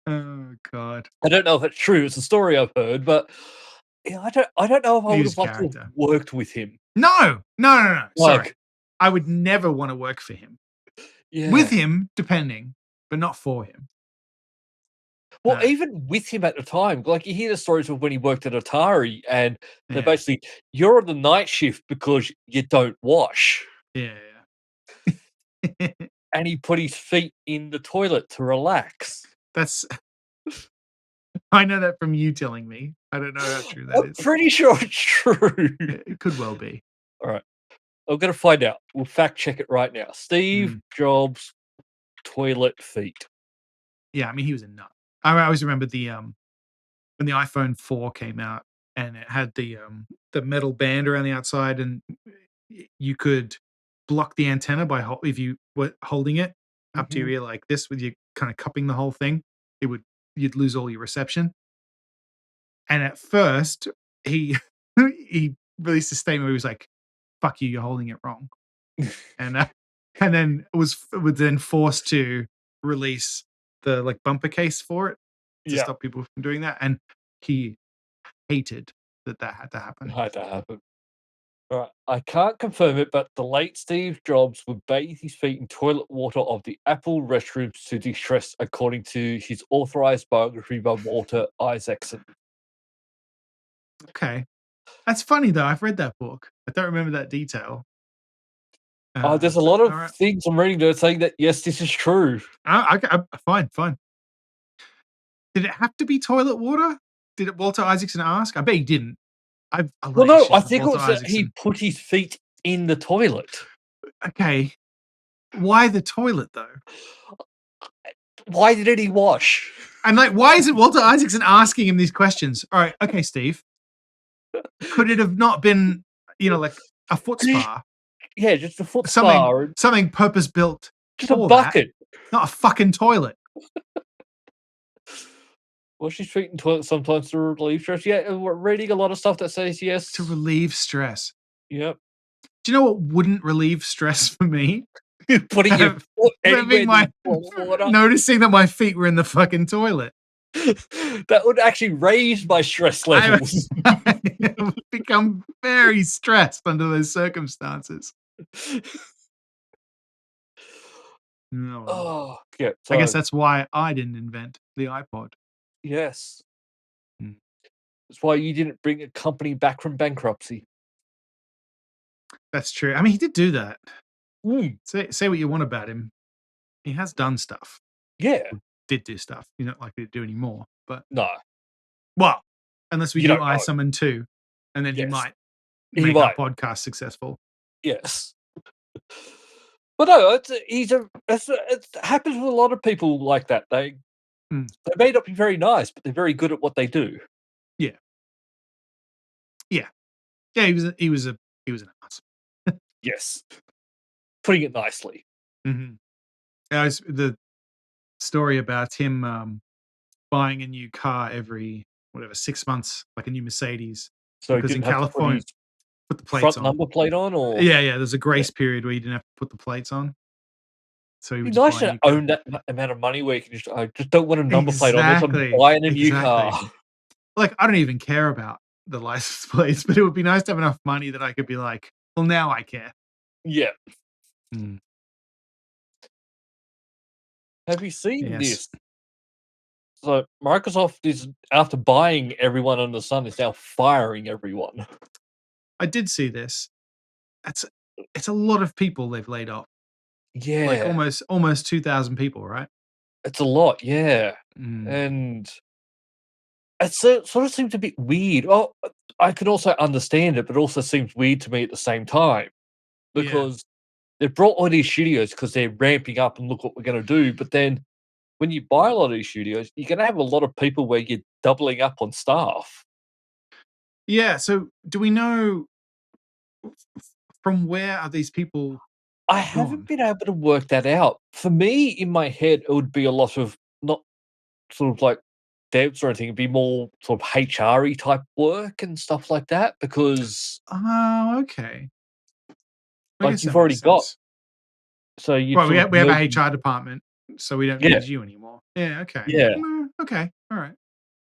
Oh God! I don't know if it's true. It's a story I've heard, but yeah, I don't know if I would have liked to have worked with him. No. Like, sorry, I would never want to work for him. Yeah. With him, depending, but not for him. Well, even with him at the time, like you hear the stories of when he worked at Atari, and they're basically, "You're on the night shift because you don't wash." Yeah. And he put his feet in the toilet to relax. That's. I know that from you telling me. I don't know how true that is. I'm pretty sure it's true. It could well be. All right. I'm going to find out. We'll fact check it right now. Steve Jobs toilet feet. Yeah, I mean, he was a nut. I always remember when the iPhone 4 came out, and it had the metal band around the outside, and you could block the antenna by if you were holding it up to your ear like this, with you kind of cupping the whole thing. You'd lose all your reception. And at first, he released a statement where he was like, "Fuck you, you're holding it wrong." and then was then forced to release the like bumper case for it to stop people from doing that. And he hated that had to happen. It had to happen. All right. I can't confirm it, but the late Steve Jobs would bathe his feet in toilet water of the Apple restrooms to de-stress, according to his authorized biography by Walter Isaacson. Okay. That's funny though. I've read that book. I don't remember that detail. There's a lot of all right. things I'm reading that are saying that yes, this is true. Fine. Did it have to be toilet water? Did Walter Isaacson ask? I bet he didn't. I Well, like no, shit I with think it Walter was that he Isaacson. put his feet in the toilet. Okay, why the toilet though? Why didn't he wash? And like, why isn't Walter Isaacson asking him these questions? All right, okay, Steve. Could it have not been, like a foot spa, Yeah, just a foot something spa and something purpose built just a for that, bucket. not a fucking toilet? Well, she's treating toilets sometimes to relieve stress. Yeah, we're reading a lot of stuff that says yes. To relieve stress. Yep. Do you know what wouldn't relieve stress for me? Putting your foot anywhere Having in the water. noticing that my feet were in the fucking toilet. That would actually raise my stress levels. I would become very stressed under those circumstances. No. Oh, yeah. I guess So, that's why I didn't invent the iPod. yes. Hmm. That's why you didn't bring a company back from bankruptcy. That's true. I mean, he did do that. Mm, Say what you want about him. He has done stuff. yeah. Did do stuff. He's not likely to do anymore. But No. well, unless we You do don't know. iSummon 2, and then he Yes. might He make might. our podcast successful. Yes. But no, it happens with a lot of people like that. They may not be very nice, but they're very good at what they do. Yeah, he was an ass. Yes. Putting it nicely. Mm-hmm. The story about him buying a new car every 6 months, like a new Mercedes, So because in didn't have to California, put the plates front on. number plate on, or Yeah, there's a grace period where you didn't have to put the plates on. So he it'd would be just nice buy a to new car. own that amount of money where you can I just don't want a number plate on this. I'm Exactly, buying a new exactly. car. Like, I don't even care about the license plates, but it would be nice to have enough money that I could be like, well, now I care. Yeah. Mm. Have you seen Yes. this? So Microsoft is, after buying everyone under the sun, is now firing everyone. I did see this. It's a lot of people they've laid off. Yeah. Like almost 2,000 people, right? It's a lot, yeah. Mm. And it sort of seems a bit weird. Well, I can also understand it, but it also seems weird to me at the same time. Yeah. Because they've brought all these studios because they're ramping up and look what we're going to do. But then when you buy a lot of these studios, you're going to have a lot of people where you're doubling up on staff. Yeah. So do we know from where are these people? I haven't been able to work that out. For me, in my head, it would be a lot of not sort of like devs or anything. It'd be more sort of HRy type work and stuff like that because Oh, okay. like you've already got. So you well, we have a HR department, so we don't Yeah. need you anymore. Yeah. Okay. Yeah. Okay. All right.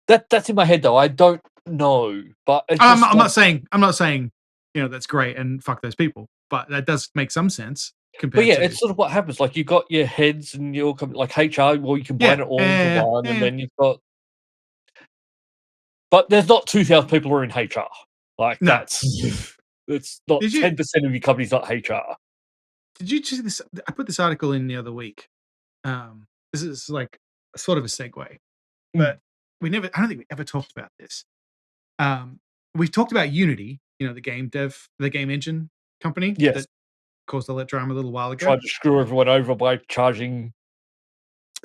That's in my head though. I don't know, but it's I'm just not saying that's great and fuck those people, but that does make some sense compared. But yeah, to, it's sort of what happens. Like you've got your heads and your like HR. Well, you combine it all into one, and then you've got. But there's not 2,000 people who are in HR. Like No. that's it's not 10% of your company's not HR. Did you see this? I put this article in the other week. This is like sort of a segue, but I don't think we ever talked about this. We talked about Unity, the game engine company that caused all that drama a little while ago. Tried to screw everyone over by charging.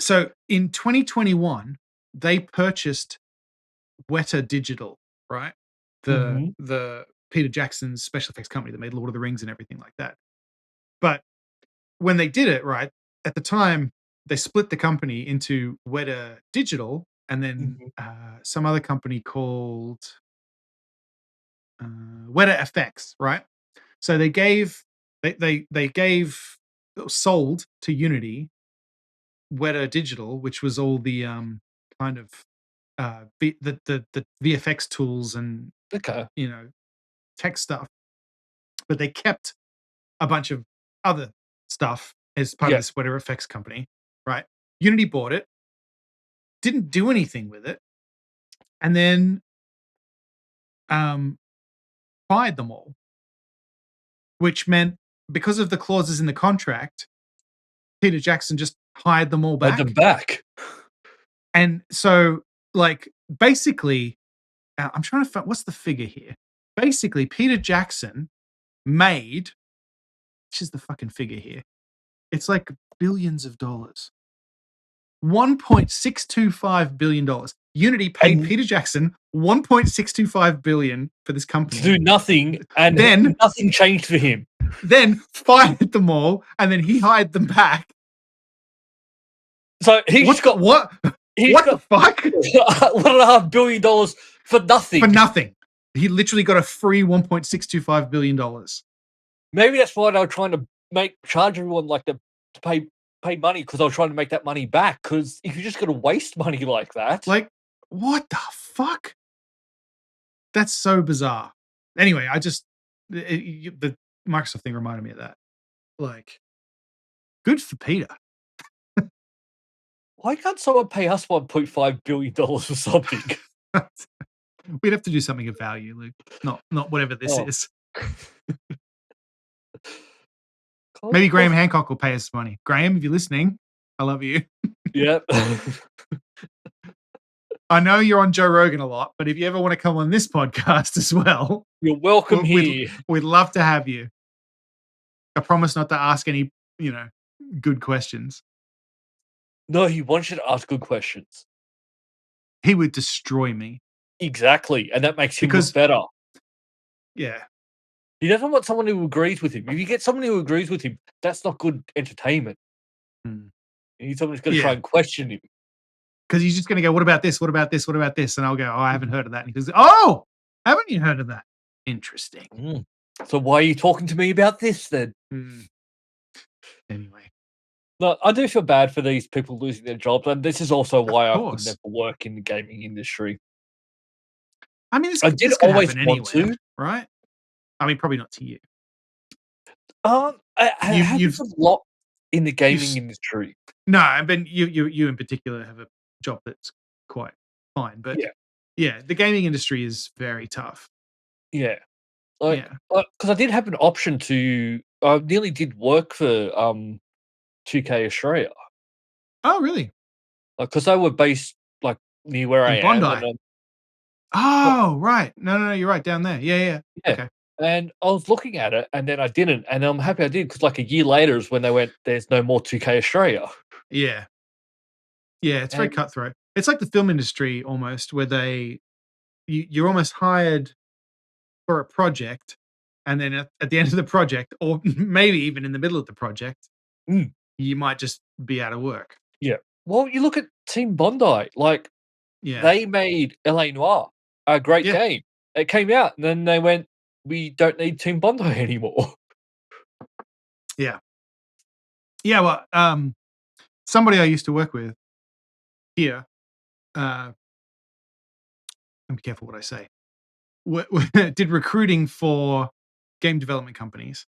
So in 2021, they purchased Weta Digital, right? The Peter Jackson's special effects company that made Lord of the Rings and everything like that. But when they did it, right, at the time, they split the company into Weta Digital and then some other company called Weta FX, right? So they sold to Unity Weta Digital, which was all the kind of the VFX tools and tech stuff, but they kept a bunch of other stuff as part of this Weta FX company, right? Unity bought it, didn't do anything with it, and then fired them all, which meant because of the clauses in the contract, Peter Jackson just hired them all back. Hired them back. And so, like, basically, I'm trying to find what's the figure here. Basically, Peter Jackson made, which is the fucking figure here. It's like billions of dollars. $1.625 billion. Unity paid Peter Jackson $1.625 billion for this company to do nothing, and then nothing changed for him. Then fired them all, and then he hired them back. So he's got what? What the fuck? $1.5 billion for nothing. For nothing. He literally got a free $1.625 billion. Maybe that's why they were trying to charge everyone like to pay money, because I was trying to make that money back. Because if you're just going to waste money like that, like, what the fuck? That's so bizarre. Anyway, the Microsoft thing reminded me of that. Like, good for Peter. Why can't someone pay us $1.5 billion for something? We'd have to do something of value, Luke. Not whatever this is. Maybe Graham Hancock will pay us money. Graham, if you're listening, I love you. Yep. I know you're on Joe Rogan a lot, but if you ever want to come on this podcast as well, you're welcome here. We'd love to have you. I promise not to ask any, good questions. No, he wants you to ask good questions. He would destroy me. Exactly, and that makes him look better. Yeah. He doesn't want someone who agrees with him. If you get someone who agrees with him, that's not good entertainment. You need someone who's going to try and question him. Because he's just going to go, what about this? What about this? What about this? And I'll go, oh, I haven't heard of that. And he goes, oh, haven't you heard of that? Interesting. So why are you talking to me about this then? Anyway. No, I do feel bad for these people losing their jobs. And this is also why I could never work in the gaming industry. I mean, I did always want to. Right? I mean, probably not to you. I have a lot in the gaming industry. No, but you in particular have a job that's quite fine. But yeah, the gaming industry is very tough. Yeah. Because I did have an option to. I nearly did work for 2K Australia. Oh, really? Because they were based like near where I am. Bondi. Oh, right. No, you're right down there. Yeah. Okay. And I was looking at it, and then I didn't, and I'm happy I did, because like a year later is when they went, "There's no more 2K Australia." Yeah, it's very cutthroat. It's like the film industry almost, where you're almost hired for a project, and then at the end of the project, or maybe even in the middle of the project, you might just be out of work. Yeah. Well, you look at Team Bondi, they made LA Noire, a great game. It came out, and then they went, we don't need Team Bondi anymore. Yeah. Well, somebody I used to work with here, I'm careful what I say, did recruiting for game development companies,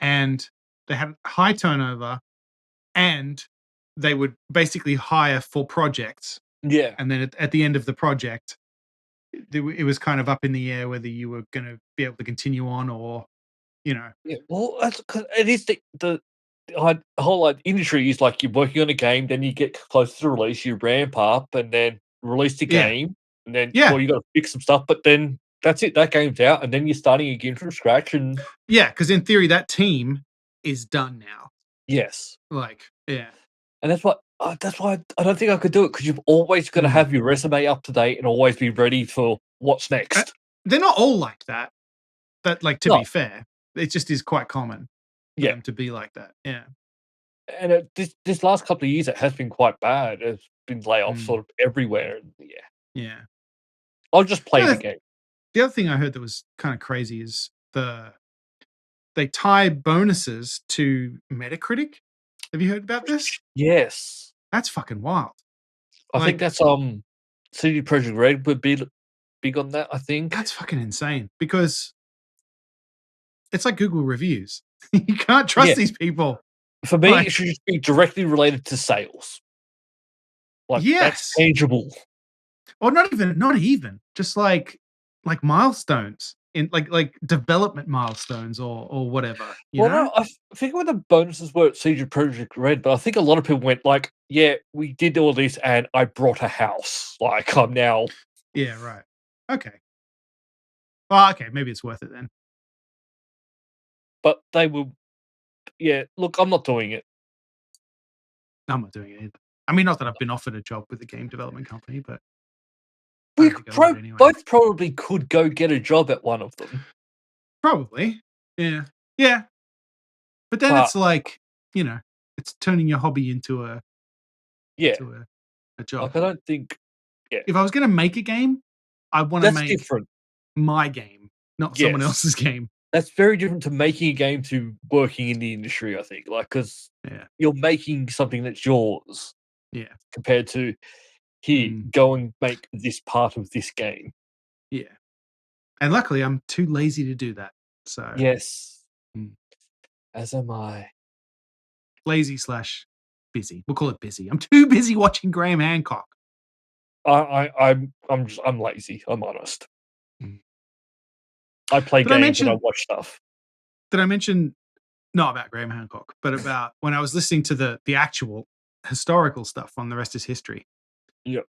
and they had high turnover, and they would basically hire for projects. Yeah. And then at the end of the project, it was kind of up in the air whether you were going to be able to continue on or, Yeah, well, it is the whole industry is like you're working on a game, then you get close to release, you ramp up, and then release the game, and then you got to fix some stuff, but then that's it. That game's out, and then you're starting again from scratch. And because in theory that team is done now. Yes, and that's why I don't think I could do it, because you've always got to have your resume up to date and always be ready for what's next. They're not all like that. But to be fair, it just is quite common. For them to be like that. Yeah. And this last couple of years, it has been quite bad. There's been layoffs sort of everywhere. And yeah. I'll just play the game. The other thing I heard that was kind of crazy is they tie bonuses to Metacritic. Have you heard about this? Yes. That's fucking wild. I think that's CD Projekt Red would be big on that, I think. That's fucking insane, because it's like Google reviews. You can't trust these people. For me, it should just be directly related to sales. That's tangible. Or not even, just like milestones. in like development milestones or whatever. You Well, know? no, I think when the bonuses were at Siege of Project Red, but I think a lot of people went like, "Yeah, we did all this, and I brought a house. Like, I'm now." Yeah, right. Okay. Well, okay, maybe it's worth it then. But they will. Yeah, look, I'm not doing it. I'm not doing it either. I mean, not that I've been offered a job with a game development company, but I We don't think I would anyway. both probably could go get a job at one of them. Probably. Yeah. Yeah. But then But it's like, you know, it's turning your hobby into a yeah, job. like I don't think If I was going to make a game, I want to that's make different. my game, not someone Yes. else's game. That's very different to making a game to working in the industry, I think. Like, because Yeah. you're making something that's yours Yeah. compared to here, go and make this part of this game. Yeah. And luckily, I'm too lazy to do that. So Yes. Mm. As am I. lazy / busy. We'll call it busy. I'm too busy watching Graham Hancock. I'm lazy. I'm honest. Mm. I play Did I games and I mention- watch stuff. Did I mention not about Graham Hancock, but about when I was listening to the actual historical stuff on The Rest is History? Yep.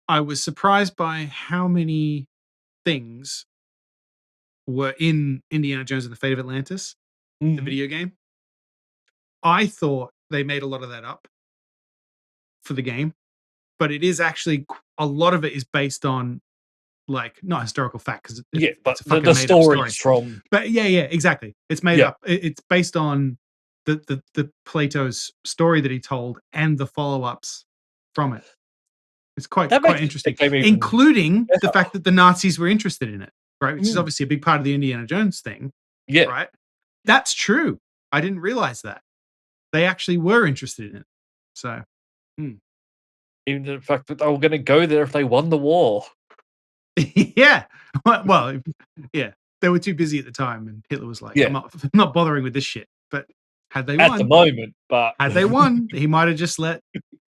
I was surprised by how many things were in Indiana Jones and the Fate of Atlantis, the video game. I thought they made a lot of that up for the game, but it is actually a lot of it is based on like not historical fact because But it's a fucking the made up stories story. from But yeah, exactly. It's made Yeah. up. It's based on the Plato's story that he told and the follow-ups from it. It's quite That makes the interesting, game even including the better. fact that the Nazis were interested in it, right? Which is Mm. obviously a big part of the Indiana Jones thing, yeah. right? That's true. I didn't realize that. They actually were interested in it. So, Even the fact that they were going to go there if they won the war. yeah. Well, yeah. They were too busy at the time, and Hitler was like, Yeah. I'm not bothering with this shit. But had they At won, the moment, but had they won, he might have just let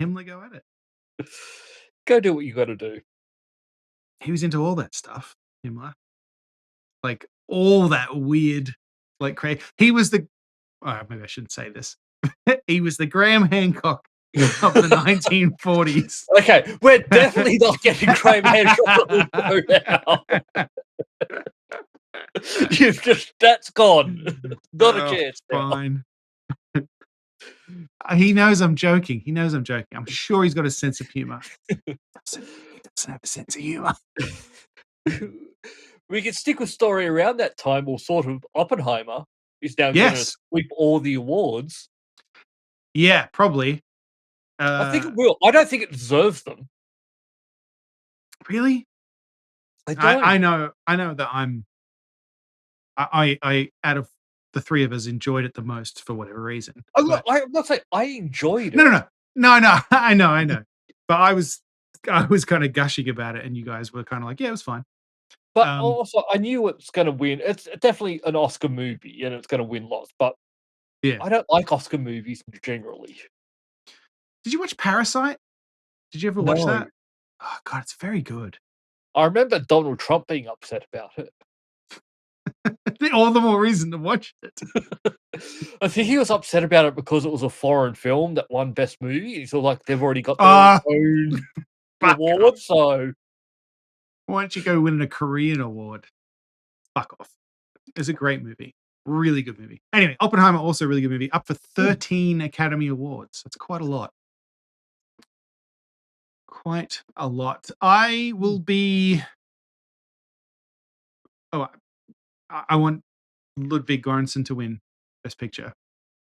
Himmler go at it. go do what you got to do. He was into all that stuff, Himmler. Like all that weird, like crazy. He was the. Maybe I shouldn't say this. He was the Graham Hancock of the 1940s. Okay, we're definitely not getting Graham Hancock on the show now. You've just that's gone. Not a chance. now. Fine. He knows I'm joking. I'm sure he's got a sense of humor. He doesn't have a sense of humor. We can stick with story around that time, or sort of Oppenheimer is now going to Yes. sweep all the awards. Yeah, probably. I think it will. I don't think it deserves them. Really? I don't. I know that I out of the three of us enjoyed it the most for whatever reason. I'm But- not saying I enjoyed it. No. I know. But I was kind of gushing about it, and you guys were kind of like, yeah, it was fine. But also, I knew it's going to win. It's definitely an Oscar movie, and it's going to win lots. But Yeah. I don't like Oscar movies generally. Did you watch Parasite? Did you ever watch No. that? Oh God, it's very good. I remember Donald Trump being upset about it. All the more reason to watch it. I think he was upset about it because it was a foreign film that won Best Movie. He's all like, they've already got their own Fuck award, so Why don't you go win a Korean award? Fuck off. It's a great movie. Really good movie. Anyway, Oppenheimer, also a really good movie. Up for 13 Academy Awards. That's quite a lot. Quite a lot. I will be... Oh, I want Ludwig Göransson to win Best Picture.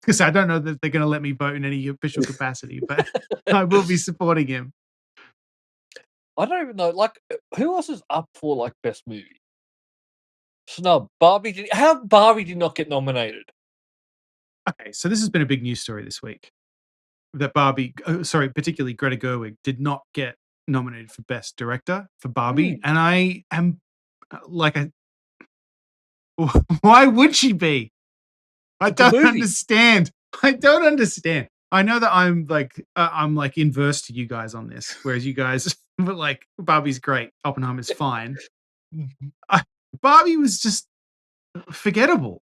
Because I don't know that they're going to let me vote in any official capacity, but I will be supporting him. I don't even know. Like, who else is up for like Best Movie? Snub. Barbie. How Barbie did not get nominated? Okay, so this has been a big news story this week. That Barbie, particularly Greta Gerwig, did not get nominated for Best Director for Barbie. And I am like, why would she be? I don't understand. I don't understand. I know that I'm like inverse to you guys on this, whereas you guys were like, Barbie's great, Oppenheimer's fine. Barbie was just forgettable.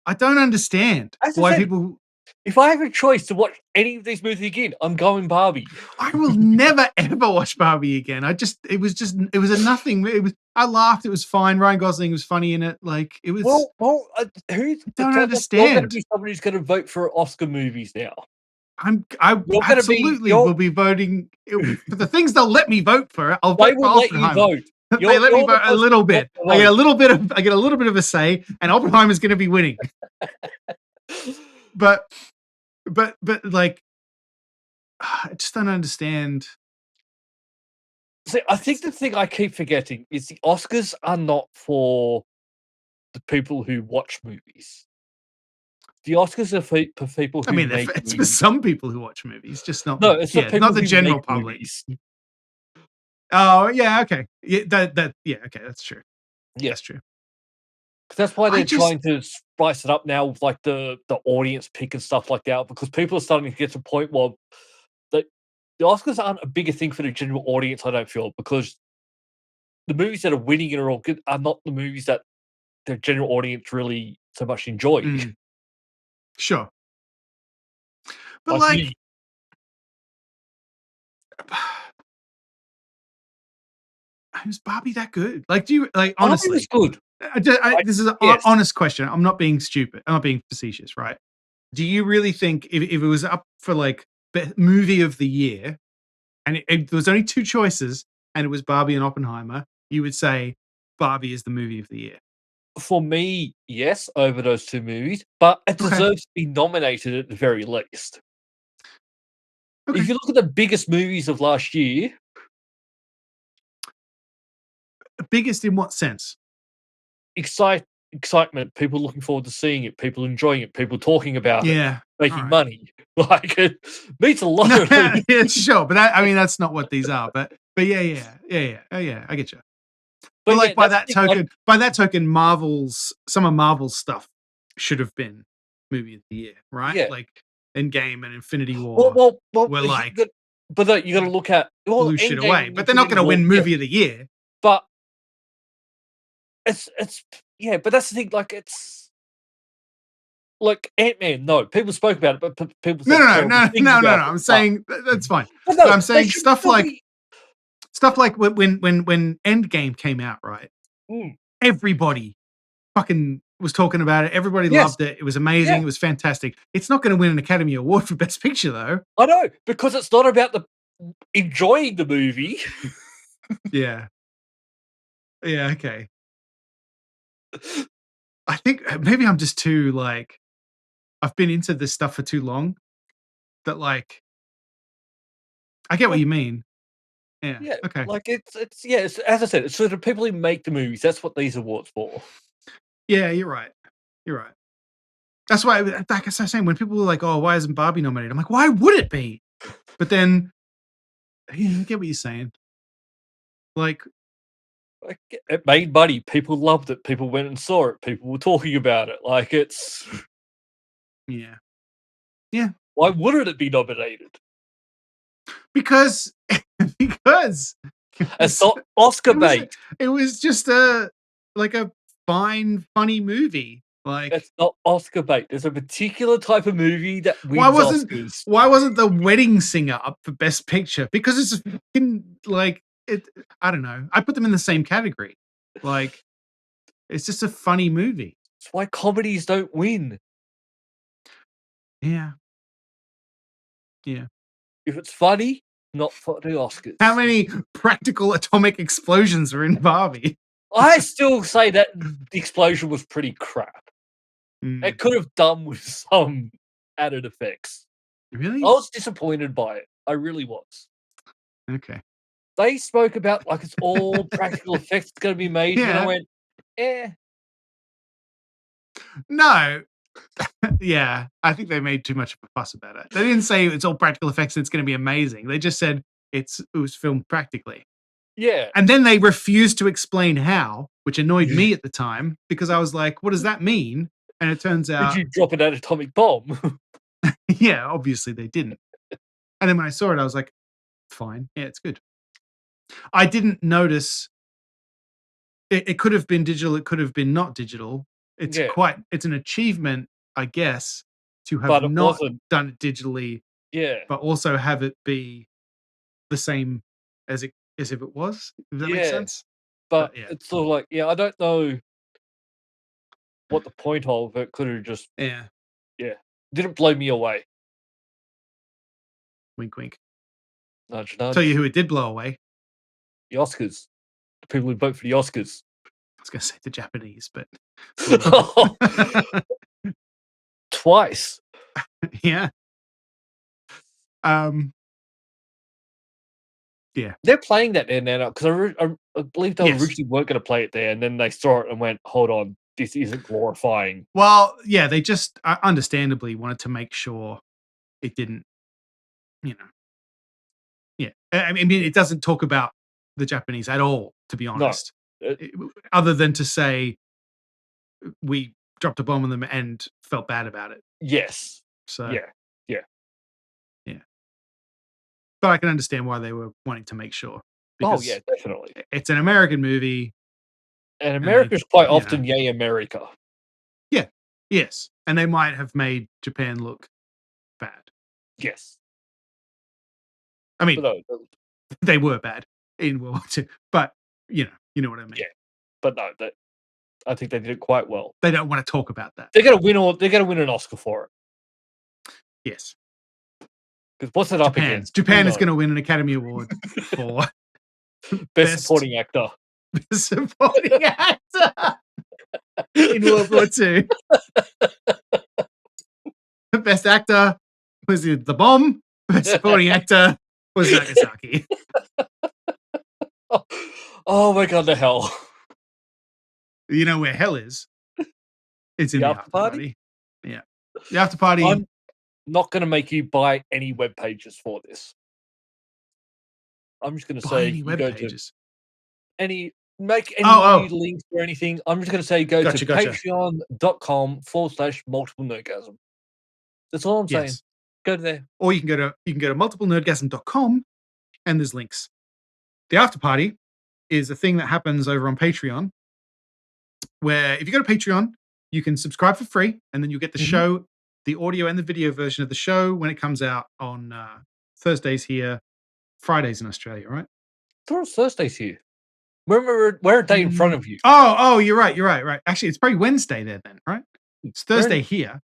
I don't understand why people. If I have a choice to watch any of these movies again, I'm going Barbie. I will never ever watch Barbie again. It was a nothing. I laughed. It was fine. Ryan Gosling was funny in it. Like it was. Well, don't understand. You're going to be somebody who's going to vote for Oscar movies now. I absolutely will be voting for the things they'll let me vote for. I'll vote for Oppenheimer. Let you vote. They let me vote a little bit. I get a little bit of a say, and Oppenheimer's going to be winning. but like, I just don't understand. See, I think the thing I keep forgetting is the Oscars are not for the people who watch movies. The Oscars are for people who make it's movies. for some people who watch movies, just not. No, it's for people not the who general make public. Movies. Oh yeah, okay, yeah, okay, that's true. Yeah, that's true. That's why they're trying to spice it up now with like the audience pick and stuff like that, because people are starting to get to a point where the Oscars aren't a bigger thing for the general audience. I don't feel, because the movies that are winning and are all good are not the movies that the general audience really so much enjoy. Sure, but like was Barbie that good? Like, do you like honestly? Barbie was good. This is an honest question. I'm not being stupid. I'm not being facetious, right? Do you really think if it was up for like movie of the year, and there was only two choices, and it was Barbie and Oppenheimer, you would say Barbie is the movie of the year? For me, yes, over those two movies, but it deserves to be nominated at the very least. Okay. If you look at the biggest movies of last year. Biggest in what sense? Excitement, people looking forward to seeing it, people enjoying it, people talking about it, making money. Like, it means a lot. Yeah, sure, but that's not what these are. But yeah, I get you. But like by that token, some of Marvel's stuff should have been movie of the year, right? Yeah. Like Endgame and Infinity War. Well, were like, but you got to look at blew shit away. But they're not going to win movie of the year. But it's but that's the thing. Like, it's like Ant-Man. No, people spoke about it, but people said no. I'm saying that's fine. But I'm saying stuff like when Endgame came out, right? Everybody fucking was talking about it. Everybody loved it. It was amazing. It was fantastic. It's not going to win an Academy Award for Best Picture, though. I know, because it's not about enjoying the movie. Yeah, okay. I think maybe I'm just too like, I've been into this stuff for too long that like, I get what you mean. Yeah. Okay. Like it's as I said, it's for the people who make the movies. That's what these awards for. Yeah, you're right. That's why, like I was saying, when people were like, "Oh, why isn't Barbie nominated?" I'm like, "Why would it be?" But then, I get what you're saying. Like, it made money. People loved it. People went and saw it. People were talking about it. Like, it's yeah. Why wouldn't it be nominated? Because it's not Oscar bait. It was just a fine, funny movie. Like, it's not Oscar bait. There's a particular type of movie that wins Oscars. Why wasn't The Wedding Singer up for Best Picture? Because it's fucking like it. I don't know. I put them in the same category. Like, it's just a funny movie. That's why comedies don't win. Yeah. If it's funny, not for the Oscars. How many practical atomic explosions are in Barbie? I still say that the explosion was pretty crap. It could have done with some added effects. Really? I was disappointed by it. I really was. Okay. They spoke about like it's all practical effects that's going to be made, and I went, No. Yeah, I think they made too much of a fuss about it. They didn't say it's all practical effects and it's going to be amazing. They just said it was filmed practically. Yeah. And then they refused to explain how, which annoyed me at the time, because I was like, what does that mean? And it turns out... Did you drop an atomic bomb? Yeah, obviously they didn't. And then when I saw it, I was like, fine. Yeah, it's good. I didn't notice it could have been digital. It could have been not digital. It's Yeah. It's an achievement, I guess, to have But it not wasn't. done it digitally, Yeah. but also have it be the same as if it was. If that makes Yeah. sense. But yeah. it's sort of like, I don't know what the point of it could have just Yeah. didn't blow me away. Wink, wink. Nudge, nudge. Tell you who it did blow away. The Oscars. The people who vote for the Oscars. I was going to say the Japanese, but Twice. yeah. Yeah. They're playing that there now because I believe they Yes. originally weren't going to play it there, and then they saw it and went, "Hold on, this isn't glorifying." Well, yeah, they just understandably wanted to make sure it didn't, Yeah, I mean, it doesn't talk about the Japanese at all, to be honest. Other than to say we dropped a bomb on them and felt bad about it. Yes. So Yeah. But I can understand why they were wanting to make sure. Oh yeah, definitely. It's an American movie. And America's quite often yay America. Yeah. Yes. And they might have made Japan look bad. Yes. I mean, no, they were bad in World War II, but you know what I mean. Yeah. But no, I think they did it quite well. They don't want to talk about that. They're gonna win an Oscar for it. Yes. Because what's it up against? Japan is going to win an Academy Award for Best Supporting Actor. Best Supporting Actor in World War II. Best Actor was The Bomb. Best Supporting Actor was Nagasaki. Oh my god, the hell. You know where hell is? It's in the after party. Yeah. The after party. I'm not going to make you buy any web pages for this. I'm just going to say any web pages. Make any links or anything. I'm just going to say go to gotcha. patreon.com/multiplenerdgasm. That's all I'm saying. Go there. Or you can go to multiplenerdgasm.com and there's links. The after party is a thing that happens over on Patreon, where if you go to Patreon, you can subscribe for free, and then you get the show, the audio and the video version of the show when it comes out on Thursdays here, Fridays in Australia, right? It's Thursdays here. We're a day in front of you. Oh, you're right. Actually, it's probably Wednesday there then, right? It's Thursday here,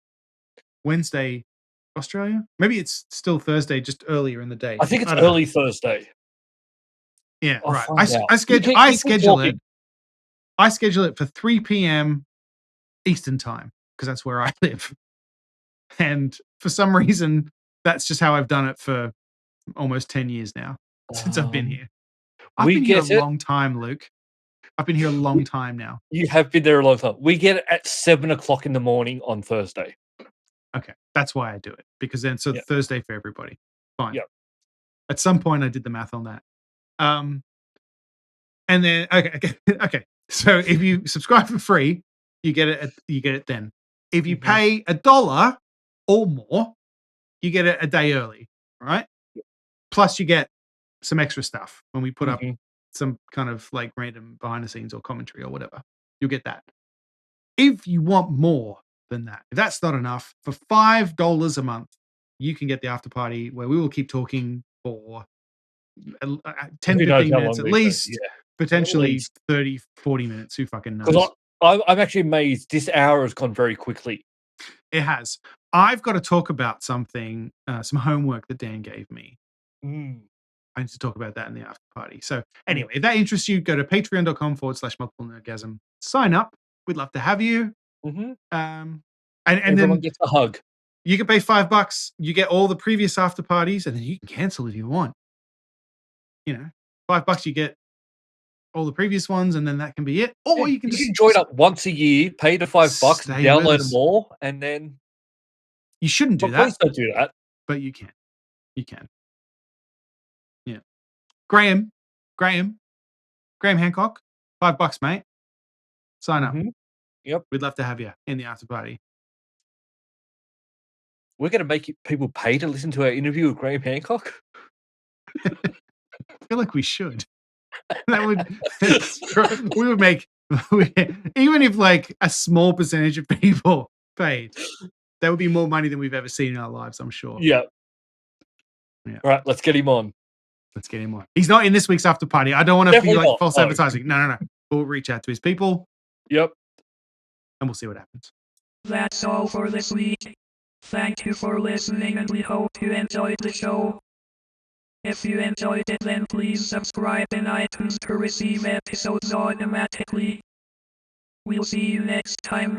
Wednesday Australia. Maybe it's still Thursday, just earlier in the day. I think it's early Thursday. Yeah, right. I schedule it. I schedule it for 3 p.m. Eastern time because that's where I live. And for some reason, that's just how I've done it for almost 10 years now since I've been here. I've been here a long time, Luke. I've been here a long time now. You have been there a long time. We get it at 7:00 in the morning on Thursday. Okay, that's why I do it because then Thursday for everybody. Fine. Yep. At some point, I did the math on that. And then okay. So if you subscribe for free, you get it. You get it then. If you pay $1 or more, you get it a day early. Right. Plus, you get some extra stuff when we put up some kind of like random behind the scenes or commentary or whatever. You'll get that. If you want more than that, if that's not enough, for $5 a month, you can get the after party where we will keep talking for 10, 15 minutes at least, potentially 30, 40 minutes. Who fucking knows? Because I'm actually amazed. This hour has gone very quickly. It has. I've got to talk about something, some homework that Dan gave me. I need to talk about that in the after party. So anyway, if that interests you, go to patreon.com/multiplenerdgasm. Sign up. We'd love to have you. And everyone then gets a hug. You can pay $5. You get all the previous after parties, and then you can cancel if you want. $5, you get all the previous ones, and then that can be it. Or you can just join up once a year, pay the $5, download them all, and then you shouldn't do that. Please don't do that. But you can. You can. Yeah. Graham Hancock, $5, mate. Sign up. Yep. We'd love to have you in the after party. We're going to make people pay to listen to our interview with Graham Hancock? I feel like we should. That would we would make even if like a small percentage of people paid, that would be more money than we've ever seen in our lives, I'm sure. Yeah. Yeah. All right, let's get him on. Let's get him on. He's not in this week's after party. I don't want to be Definitely like not. false No. advertising. No. We'll reach out to his people Yep. and we'll see what happens. That's all for this week. Thank you for listening and we hope you enjoyed the show. If you enjoyed it, then please subscribe in iTunes to receive episodes automatically. We'll see you next time.